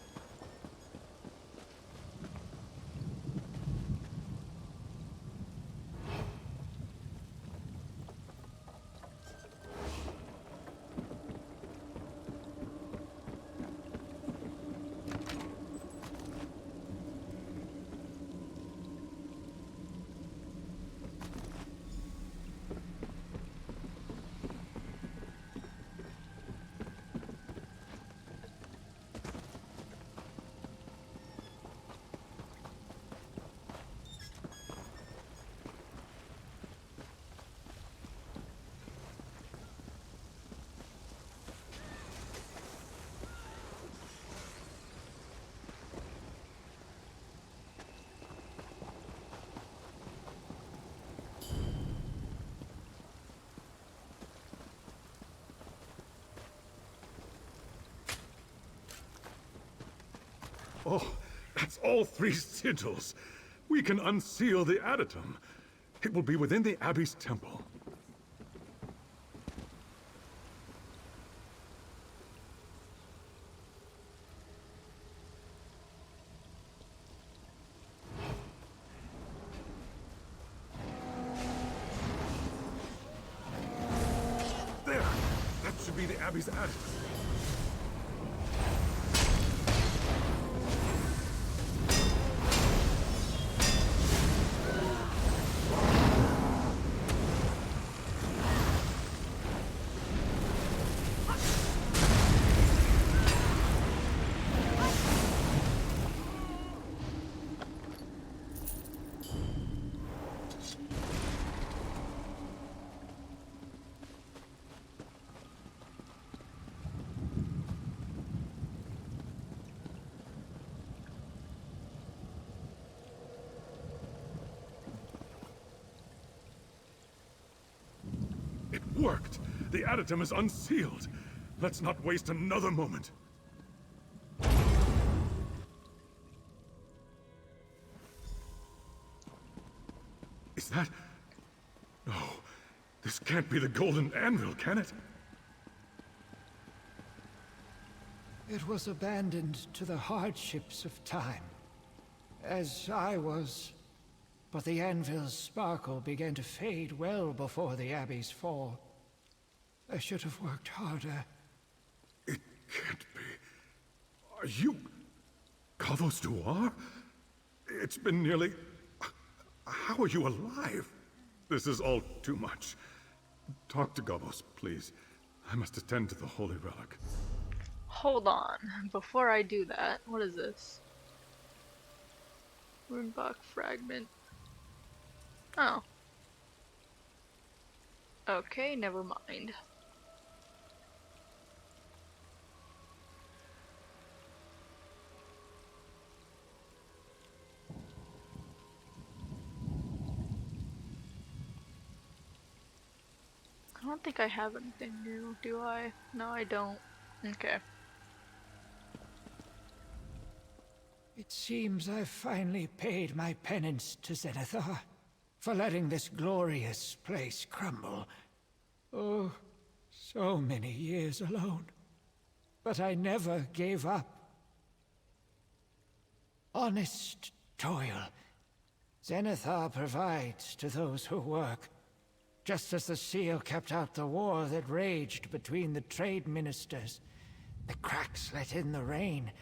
Oh, that's all 3 sigils. We can unseal the adytum. It will be within the Abbey's temple. There! That should be the Abbey's adytum. It worked! The adytum is unsealed. Let's not waste another moment. Is that... No. This can't be the golden anvil, can it? It was abandoned to the hardships of time. As I was. But the anvil's sparkle began to fade well before the Abbey's fall. I should have worked harder. It can't be. Are you... Kavos Duar? It's been nearly... How are you alive? This is all too much. Talk to Gavos, please. I must attend to the Holy Relic. Hold on. Before I do that, what is this? Runebach fragment. Oh. Okay, never mind. I don't think I have anything new, do I? No, I don't. Okay. It seems I've finally paid my penance to Zenithar. for letting this glorious place crumble. Oh, so many years alone. But I never gave up. Honest toil. Zenithar provides to those who work. Just as the seal kept out the war that raged between the trade ministers, the cracks let in the rain,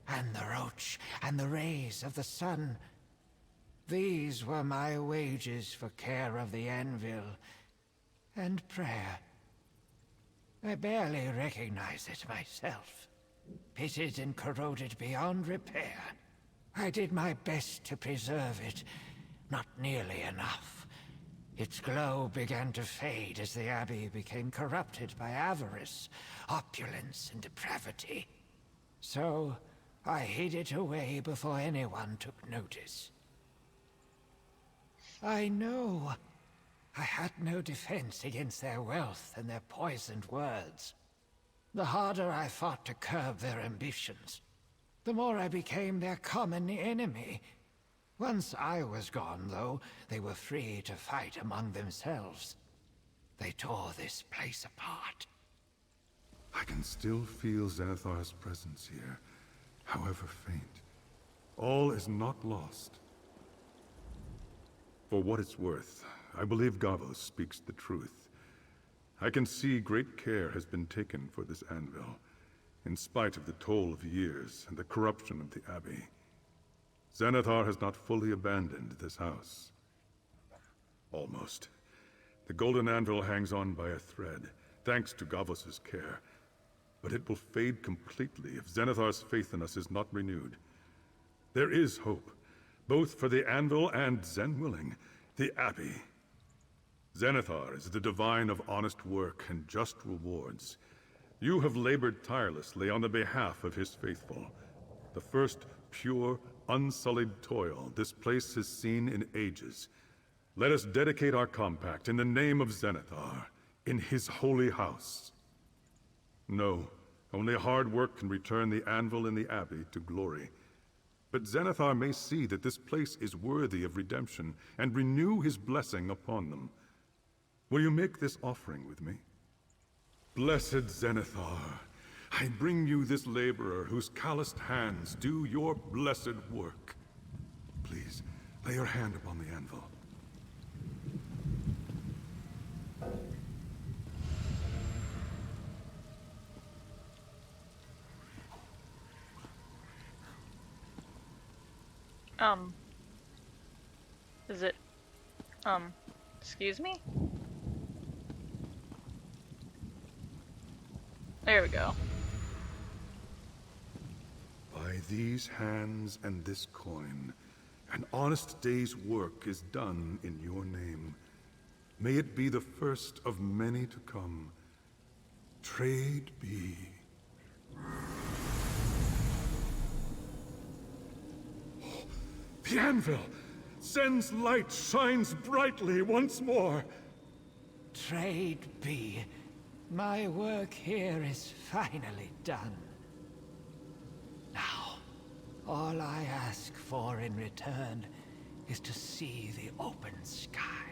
and the roach, and the rays of the sun. These were my wages for care of the anvil, and prayer. I barely recognize it myself. Pitted and corroded beyond repair. I did my best to preserve it, not nearly enough. Its glow began to fade as the Abbey became corrupted by avarice, opulence, and depravity. So, I hid it away before anyone took notice. I know I had no defense against their wealth and their poisoned words. The harder I fought to curb their ambitions, the more I became their common enemy. Once I was gone, though, they were free to fight among themselves. They tore this place apart. I can still feel Zenithar's presence here, however faint. All is not lost. For what it's worth, I believe Gavos speaks the truth. I can see great care has been taken for this anvil, in spite of the toll of years and the corruption of the Abbey. Zenithar has not fully abandoned this house. Almost. The golden anvil hangs on by a thread, thanks to Gavos' care. But it will fade completely if Zenithar's faith in us is not renewed. There is hope, both for the anvil and, Zen willing, the Abbey. Zenithar is the divine of honest work and just rewards. You have labored tirelessly on the behalf of his faithful. The first pure, unsullied toil this place has seen in ages. Let us dedicate our compact in the name of Zenithar, in his holy house. No, only hard work can return the anvil and the Abbey to glory. But Zenithar may see that this place is worthy of redemption and renew his blessing upon them. Will you make this offering with me? Blessed Zenithar, I bring you this laborer whose calloused hands do your blessed work. Please, lay your hand upon the anvil. Is it, excuse me? There we go. By these hands and this coin, an honest day's work is done in your name. May it be the first of many to come. Trade be. The anvil! Zen's light shines brightly once more! Trade be. My work here is finally done. Now, all I ask for in return is to see the open sky.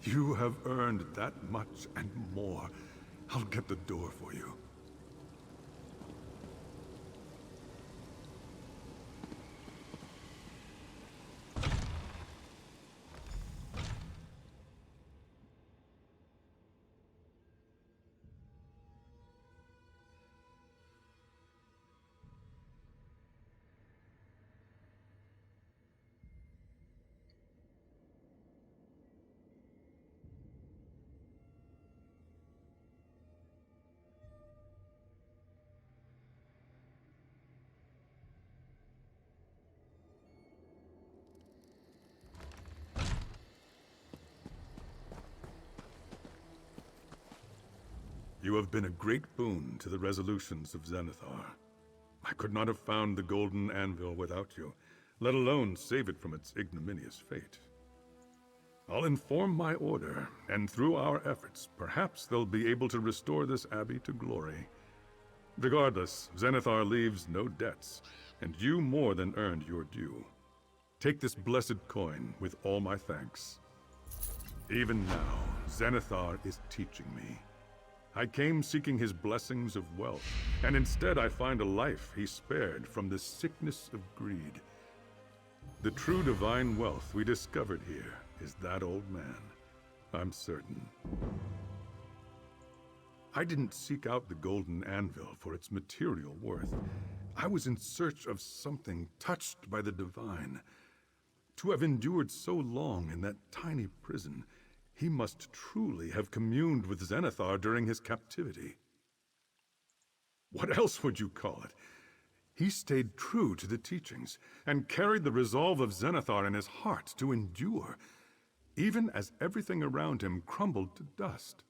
You have earned that much and more. I'll get the door for you. You have been a great boon to the resolutions of Zenithar. I could not have found the golden anvil without you, let alone save it from its ignominious fate. I'll inform my order, and through our efforts, perhaps they'll be able to restore this abbey to glory. Regardless, Zenithar leaves no debts, and you more than earned your due. Take this blessed coin with all my thanks. Even now, Zenithar is teaching me. I came seeking his blessings of wealth, and instead I find a life he spared from the sickness of greed. The true divine wealth we discovered here is that old man, I'm certain. I didn't seek out the golden anvil for its material worth. I was in search of something touched by the divine. To have endured so long in that tiny prison, he must truly have communed with Zenithar during his captivity. What else would you call it? He stayed true to the teachings and carried the resolve of Zenithar in his heart to endure, even as everything around him crumbled to dust.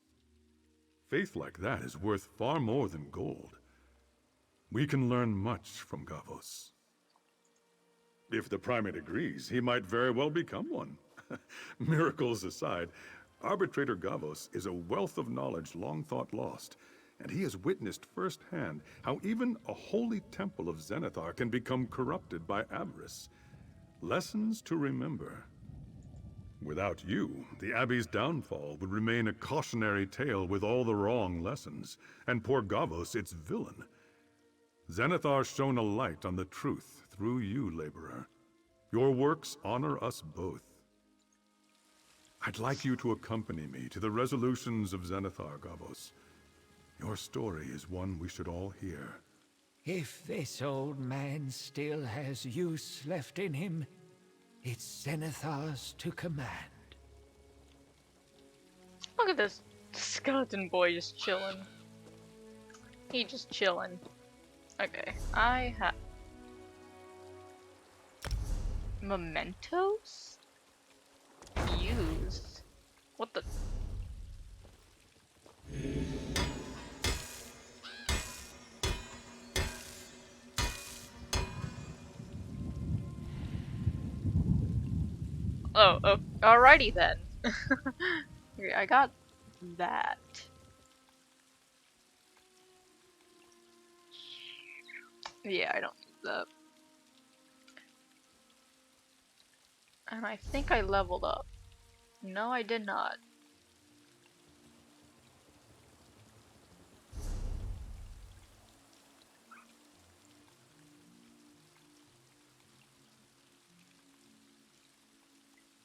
Faith like that is worth far more than gold. We can learn much from Gavos. If the Primate agrees, he might very well become one. Miracles aside, Arbitrator Gavos is a wealth of knowledge long thought lost, and he has witnessed firsthand how even a holy temple of Zenithar can become corrupted by avarice. Lessons to remember. Without you, the Abbey's downfall would remain a cautionary tale with all the wrong lessons, and poor Gavos its villain. Zenithar shone a light on the truth through you, laborer. Your works honor us both. I'd like you to accompany me to the resolutions of Zenithar, Gavos. Your story is one we should all hear. If this old man still has use left in him, it's Zenithar's to command. Look at this skeleton boy just chilling. He just chilling. Okay, I have mementos? Used? What the? Oh, alrighty then. Okay, I got that. Yeah, I don't need that. And I think I leveled up. No, I did not.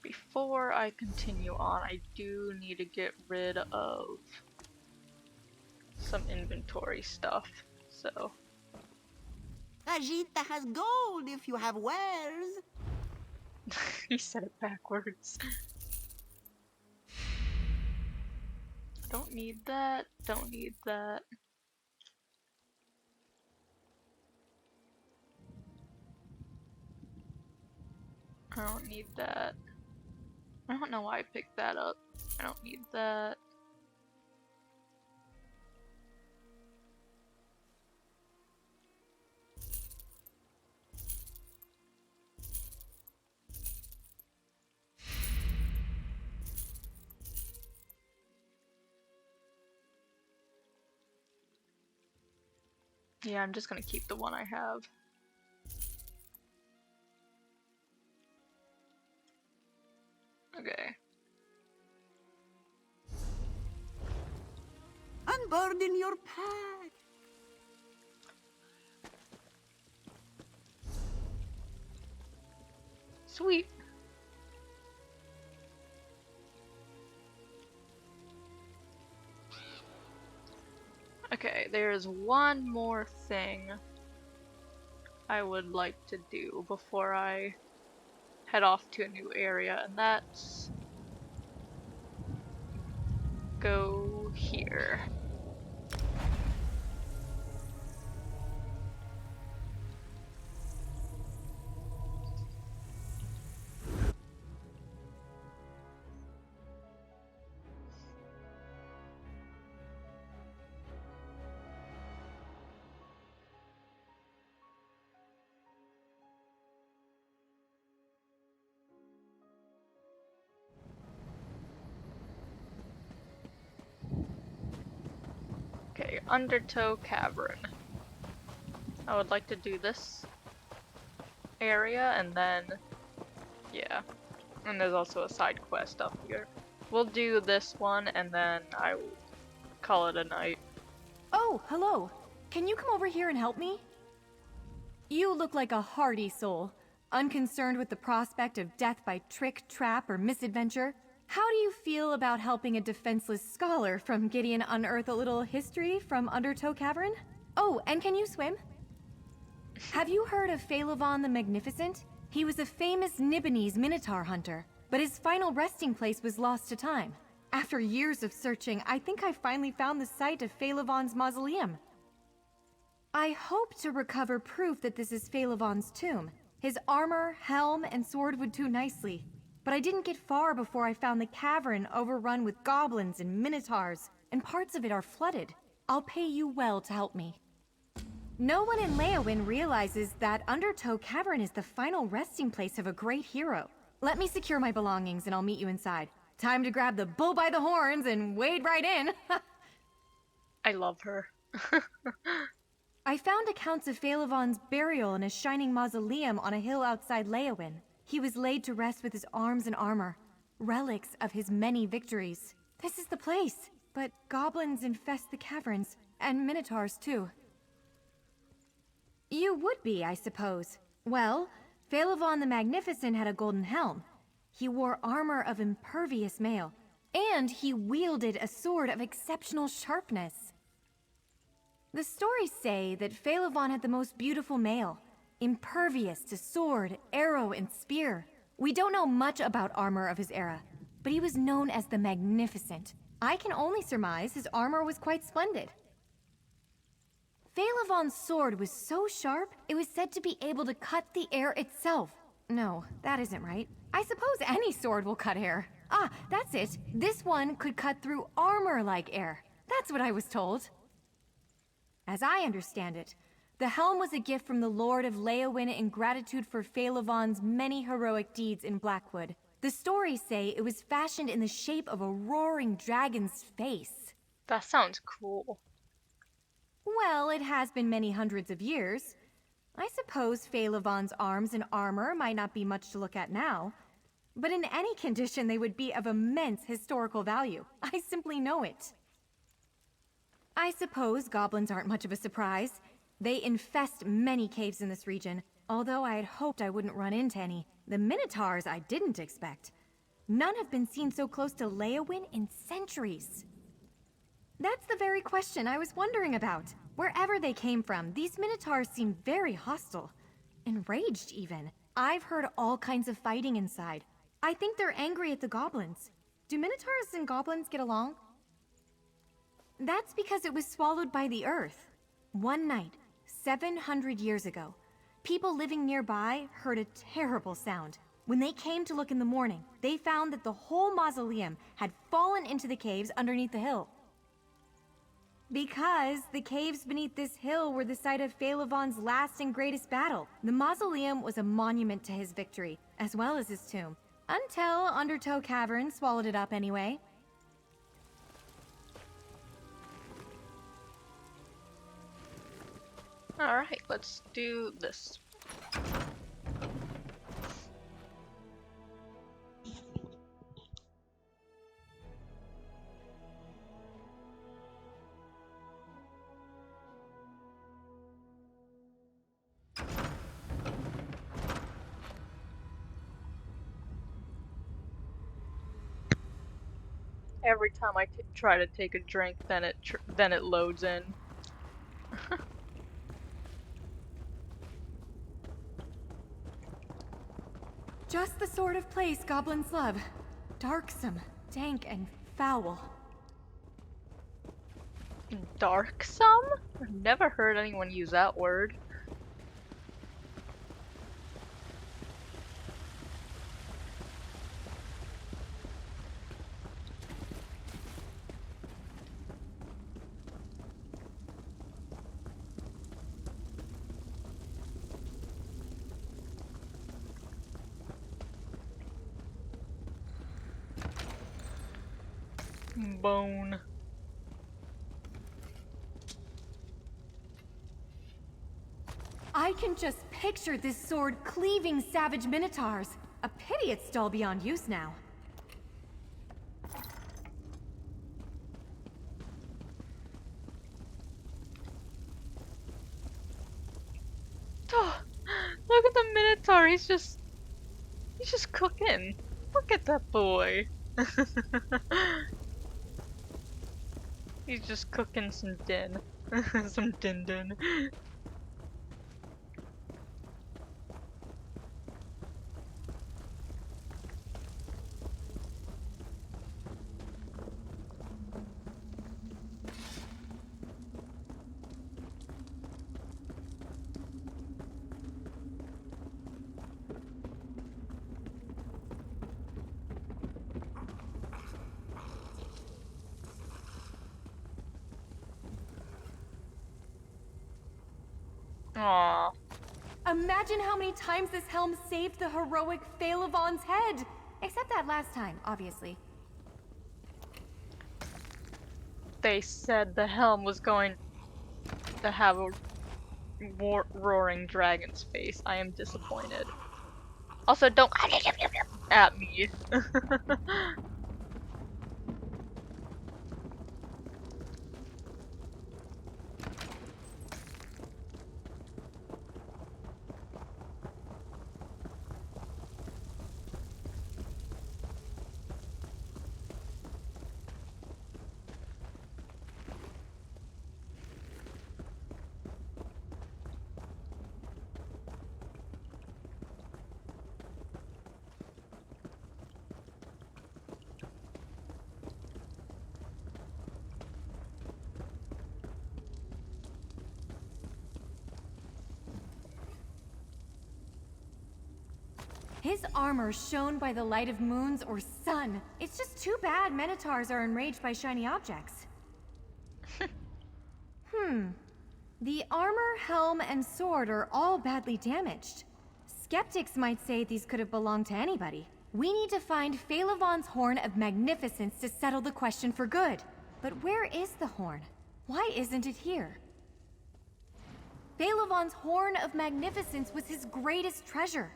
Before I continue on, I do need to get rid of some inventory stuff, so. Ajita has gold if you have wares. He said it backwards. Don't need that, don't need that. I don't need that. I don't know why I picked that up. I don't need that. Yeah, I'm just gonna keep the one I have. Okay. Unburden your pack. Sweet. Okay, there's one more thing I would like to do before I head off to a new area, and that's go here. Okay, Undertow Cavern. I would like to do this area and then Yeah. And there's also a side quest up here. We'll do this one and then I will call it a night. Oh, hello. Can you come over here and help me? You look like a hardy soul, unconcerned with the prospect of death by trick, trap, or misadventure. How do you feel about helping a defenseless scholar from Gideon unearth a little history from Undertow Cavern? Oh, and can you swim? Have you heard of Phalavon the Magnificent? He was a famous Nibonese Minotaur hunter, but his final resting place was lost to time. After years of searching, I think I finally found the site of Phalavon's mausoleum. I hope to recover proof that this is Phalavon's tomb. His armor, helm, and sword would do nicely. But I didn't get far before I found the cavern overrun with goblins and minotaurs, and parts of it are flooded. I'll pay you well to help me. No one in Leowin realizes that Undertow Cavern is the final resting place of a great hero. Let me secure my belongings and I'll meet you inside. Time to grab the bull by the horns and wade right in. I love her. I found accounts of Phalavon's burial in a shining mausoleum on a hill outside Leowin. He was laid to rest with his arms and armor, relics of his many victories. This is the place, but goblins infest the caverns, and minotaurs too. You would be, I suppose. Well, Phalavon the Magnificent had a golden helm. He wore armor of impervious mail, and he wielded a sword of exceptional sharpness. The stories say that Phalavon had the most beautiful mail, impervious to sword, arrow, and spear. We don't know much about armor of his era, but he was known as the Magnificent. I can only surmise his armor was quite splendid. Phalavon's sword was so sharp, it was said to be able to cut the air itself. No, that isn't right. I suppose any sword will cut air. Ah, that's it. This one could cut through armor like air. That's what I was told. As I understand it, the helm was a gift from the Lord of Leowin in gratitude for Phalavon's many heroic deeds in Blackwood. The stories say it was fashioned in the shape of a roaring dragon's face. That sounds cool. Well, it has been many hundreds of years. I suppose Phalavon's arms and armor might not be much to look at now, but in any condition they would be of immense historical value. I simply know it. I suppose goblins aren't much of a surprise. They infest many caves in this region, although I had hoped I wouldn't run into any. The minotaurs I didn't expect. None have been seen so close to Leowin in centuries. That's the very question I was wondering about. Wherever they came from, these minotaurs seem very hostile. Enraged, even. I've heard all kinds of fighting inside. I think they're angry at the goblins. Do minotaurs and goblins get along? That's because it was swallowed by the earth. One night, 700 years ago, people living nearby heard a terrible sound. When they came to look in the morning, they found that the whole mausoleum had fallen into the caves underneath the hill. Because the caves beneath this hill were the site of Phalavon's last and greatest battle. The mausoleum was a monument to his victory, as well as his tomb. Until Undertow Cavern swallowed it up anyway. Alright, let's do this. Every time I try to take a drink, then it loads in. Just the sort of place goblins love. Darksome, dank, and foul. Darksome? I've never heard anyone use that word. Bone. I can just picture this sword cleaving savage minotaurs. A pity it's dull beyond use now. Oh, look at the Minotaur. He's just cooking. Look at that boy. He's just cooking some din. Some din. Aww. Imagine how many times this helm saved the heroic Phalavon's head! Except that last time, obviously. They said the helm was going to have a roaring dragon's face. I am disappointed. Also, don't at me. His armor shone by the light of moons or sun. It's just too bad Minotaurs are enraged by shiny objects. The armor, helm, and sword are all badly damaged. Skeptics might say these could have belonged to anybody. We need to find Phalavon's Horn of Magnificence to settle the question for good. But where is the horn? Why isn't it here? Phalavon's Horn of Magnificence was his greatest treasure.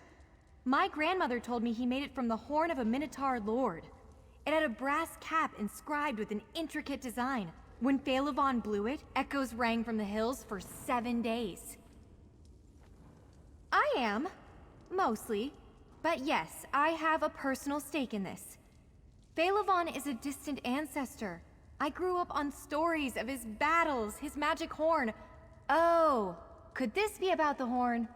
My grandmother told me he made it from the horn of a Minotaur lord. It had a brass cap inscribed with an intricate design. When Phalavon blew it, echoes rang from the hills for 7 days. I am. Mostly. But yes, I have a personal stake in this. Phalavon is a distant ancestor. I grew up on stories of his battles, his magic horn. Oh, could this be about the horn?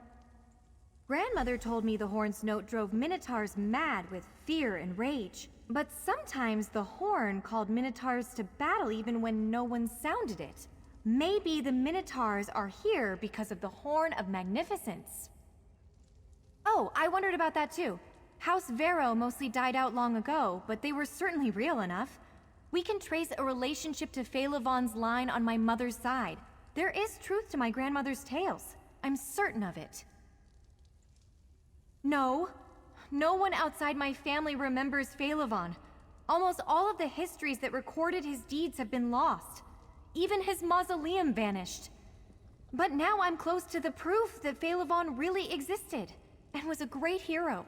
Grandmother told me the horn's note drove Minotaurs mad with fear and rage. But sometimes the horn called Minotaurs to battle even when no one sounded it. Maybe the Minotaurs are here because of the Horn of Magnificence. Oh, I wondered about that too. House Vero mostly died out long ago, but they were certainly real enough. We can trace a relationship to Phalavon's line on my mother's side. There is truth to my grandmother's tales. I'm certain of it. No. No one outside my family remembers Phalavon. Almost all of the histories that recorded his deeds have been lost. Even his mausoleum vanished. But now I'm close to the proof that Phalavon really existed, and was a great hero.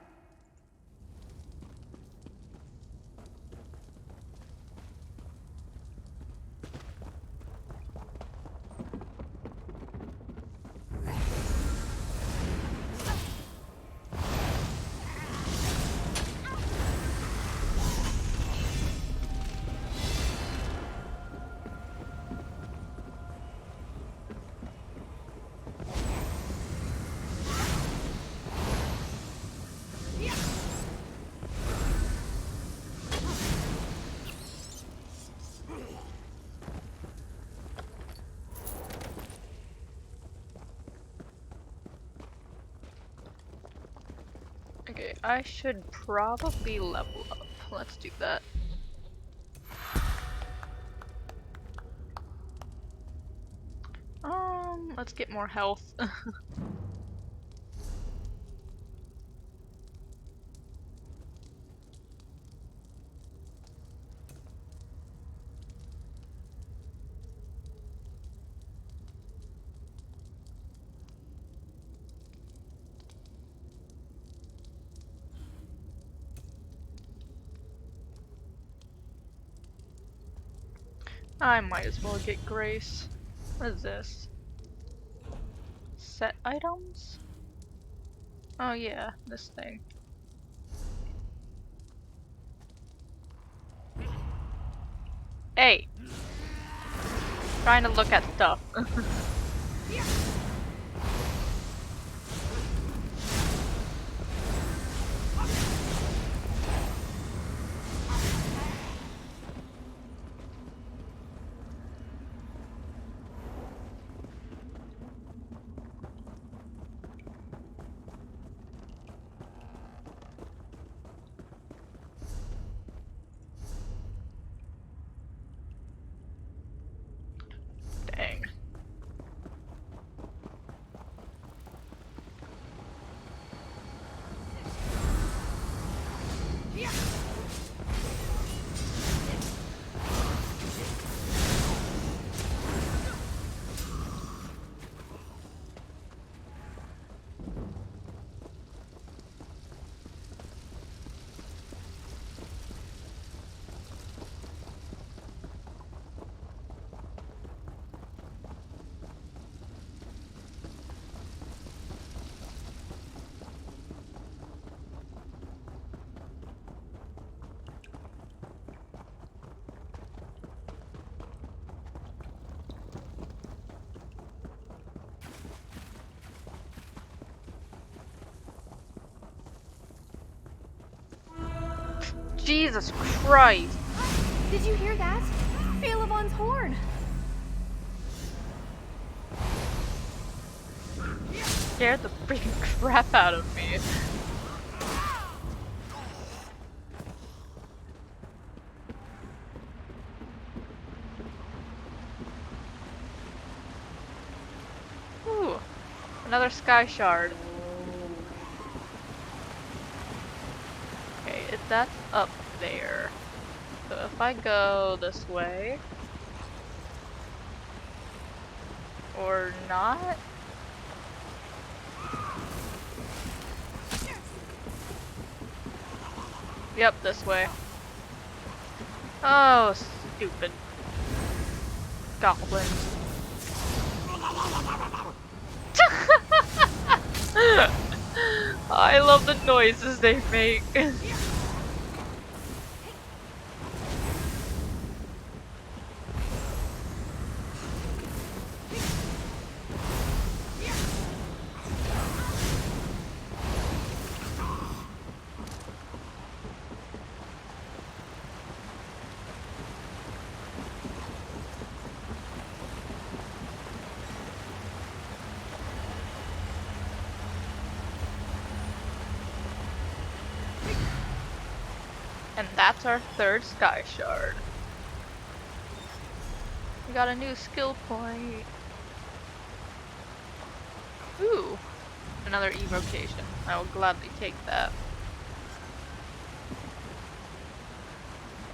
Okay, I should probably level up. Let's do that. Let's get more health. I might as well get Grace. What is this? Set items? Oh yeah, this thing. Hey! Trying to look at stuff. Dang. Jesus Christ! Did you hear that? Phalavon's horn! Scared the freaking crap out of me. Ooh, another sky shard. Okay, that's up there. So if I go this way, or not? Yep, this way. Oh, stupid goblins. I love the noises they make. And that's our third sky shard. We got a new skill point. Ooh, another evocation. I will gladly take that.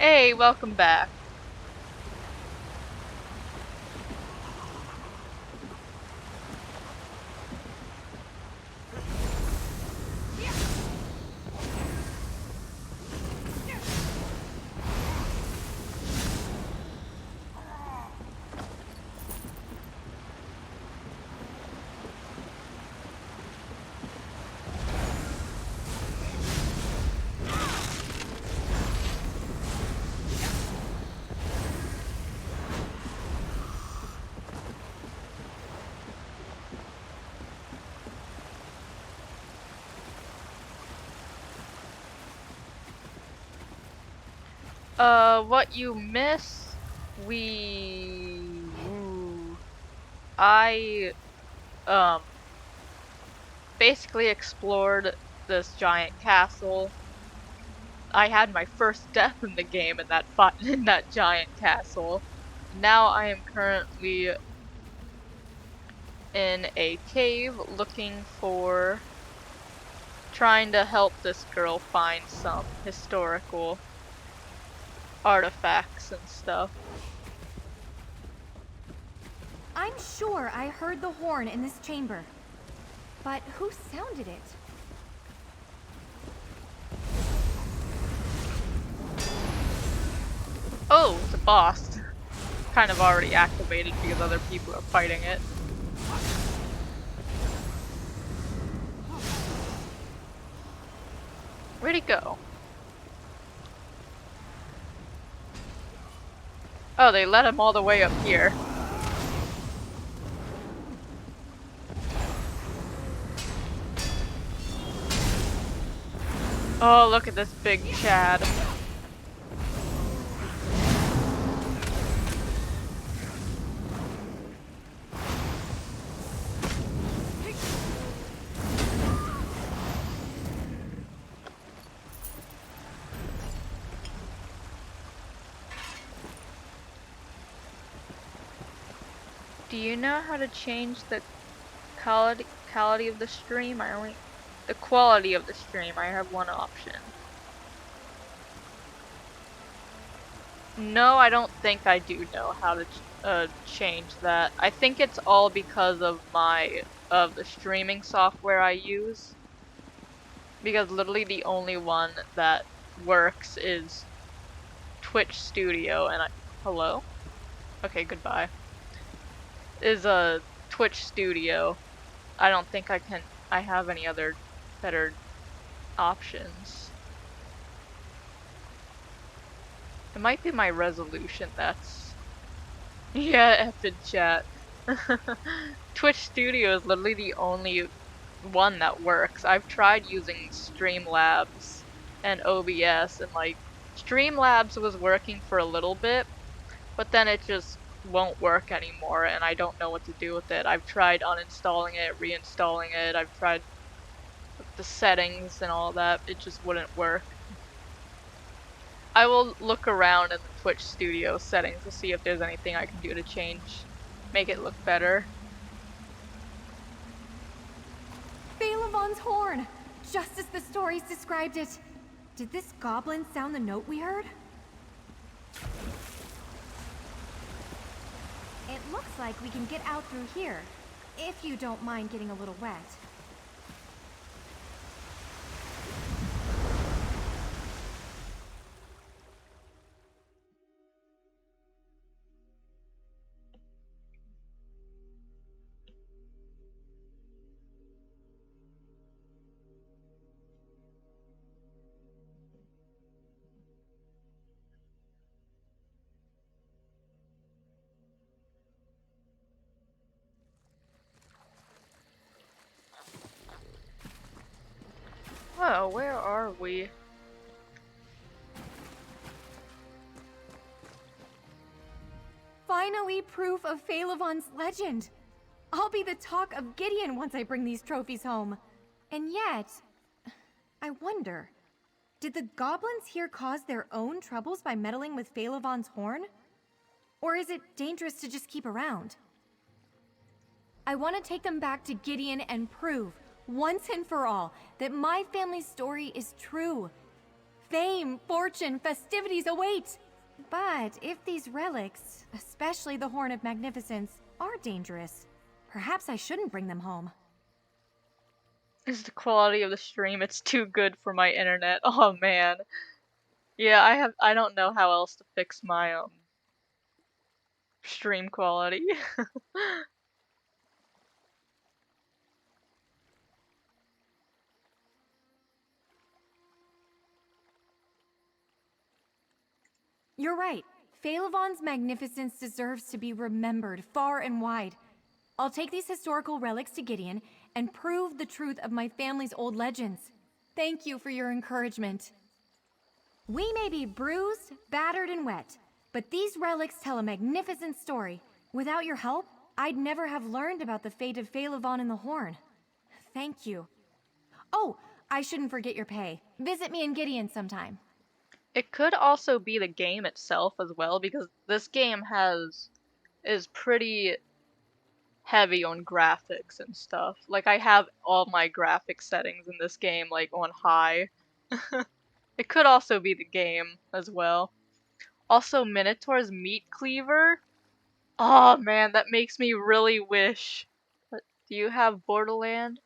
Hey, welcome back. What you miss, I, basically explored this giant castle. I had my first death in the game in that giant castle. Now I am currently in a cave trying to help this girl find some historical artifacts and stuff. I'm sure I heard the horn in this chamber. But who sounded it? Oh, it's a boss. kind of already activated because other people are fighting it. Where'd he go? Oh, they let him all the way up here. Oh, look at this big Chad. Do you know how to change the quality of the stream? The quality of the stream. I have one option. No, I don't think I do know how to change that. I think it's all because of the streaming software I use. Because literally the only one that works is Twitch Studio, and hello? Okay, goodbye. Is a Twitch Studio. I don't think I have any other better options. It might be my resolution that's... Yeah, F in chat. Twitch Studio is literally the only one that works. I've tried using Streamlabs and OBS, and like, Streamlabs was working for a little bit, but then it just won't work anymore, and I don't know what to do with it. I've tried uninstalling it, reinstalling it, I've tried the settings and all that, it just wouldn't work. I will look around in the Twitch Studio settings to see if there's anything I can do to make it look better. Phalavon's horn! Just as the stories described it. Did this goblin sound the note we heard? It looks like we can get out through here, if you don't mind getting a little wet. Whoa, where are we? Finally, proof of Phalavon's legend. I'll be the talk of Gideon once I bring these trophies home. And yet, I wonder, did the goblins here cause their own troubles by meddling with Phalavon's horn? Or is it dangerous to just keep around? I want to take them back to Gideon and prove, once and for all, that my family's story is true. Fame, fortune, festivities await! But if these relics, especially the Horn of Magnificence, are dangerous, perhaps I shouldn't bring them home. Is the quality of the stream? It's too good for my internet. Oh man. Yeah, I don't know how else to fix my stream quality. You're right. Phalavon's magnificence deserves to be remembered far and wide. I'll take these historical relics to Gideon and prove the truth of my family's old legends. Thank you for your encouragement. We may be bruised, battered, and wet, but these relics tell a magnificent story. Without your help, I'd never have learned about the fate of Phalavon and the Horn. Thank you. Oh, I shouldn't forget your pay. Visit me in Gideon sometime. It could also be the game itself as well, because this game is pretty heavy on graphics and stuff. Like, I have all my graphic settings in this game, like, on high. It could also be the game as well. Also, Minotaur's meat cleaver. Oh man, that makes me really wish. But do you have Borderland?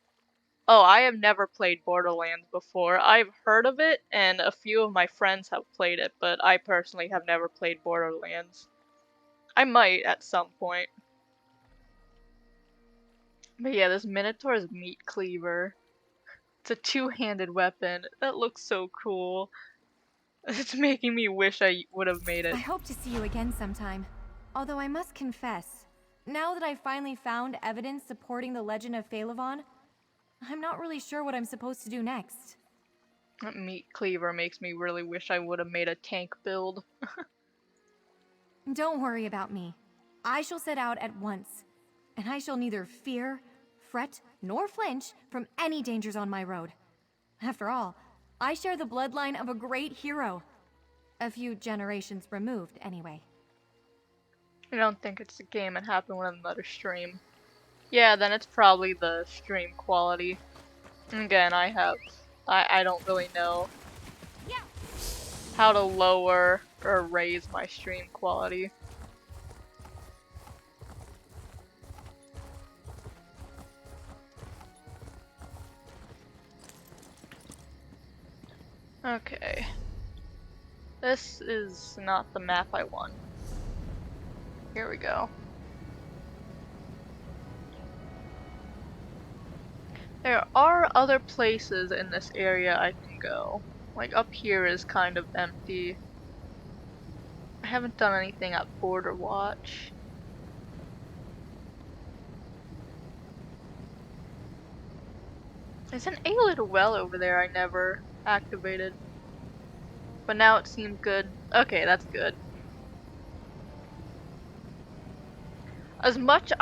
Oh, I have never played Borderlands before. I've heard of it, and a few of my friends have played it, but I personally have never played Borderlands. I might at some point. But yeah, this Minotaur's meat cleaver. It's a two-handed weapon. That looks so cool. It's making me wish I would have made it. I hope to see you again sometime. Although I must confess, now that I've finally found evidence supporting the legend of Phalavon, I'm not really sure what I'm supposed to do next. That meat cleaver makes me really wish I would have made a tank build. Don't worry about me. I shall set out at once, and I shall neither fear, fret, nor flinch from any dangers on my road. After all, I share the bloodline of a great hero. A few generations removed, anyway. I don't think it's a game that happened with another stream. Yeah, then it's probably the stream quality. Again, I don't really know how to lower or raise my stream quality. Okay. This is not the map I want. Here we go. There are other places in this area I can go. Like up here is kind of empty. I haven't done anything at Border Watch. There's an A-little well over there I never activated. But now it seems good. Okay, that's good. As much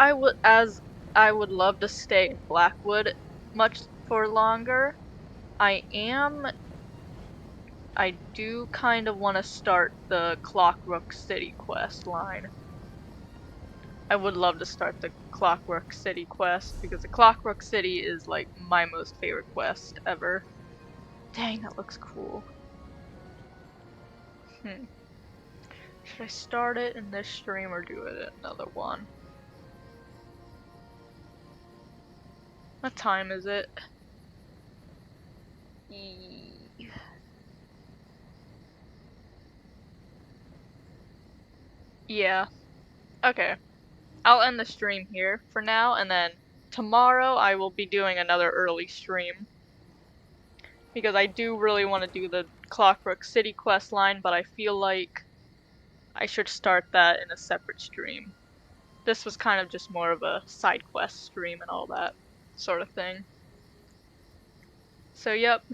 as I would love to stay in Blackwood much for longer, I do kind of want to start the Clockwork City quest line. I would love to start the Clockwork City quest because the Clockwork City is like my most favorite quest ever. Dang, that looks cool. Should I start it in this stream or do it in another one? What time is it? Yeah. Okay. I'll end the stream here for now, and then tomorrow I will be doing another early stream. Because I do really want to do the Clockwork City quest line, but I feel like I should start that in a separate stream. This was kind of just more of a side quest stream and all that sort of thing. So yep.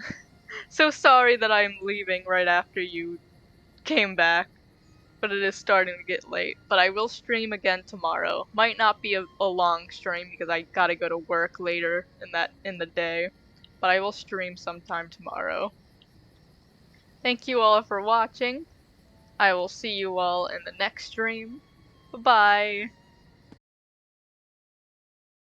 So sorry that I'm leaving right after you came back. But it is starting to get late. But I will stream again tomorrow. Might not be a long stream because I gotta go to work later in the day. But I will stream sometime tomorrow. Thank you all for watching. I will see you all in the next stream. Bye-bye.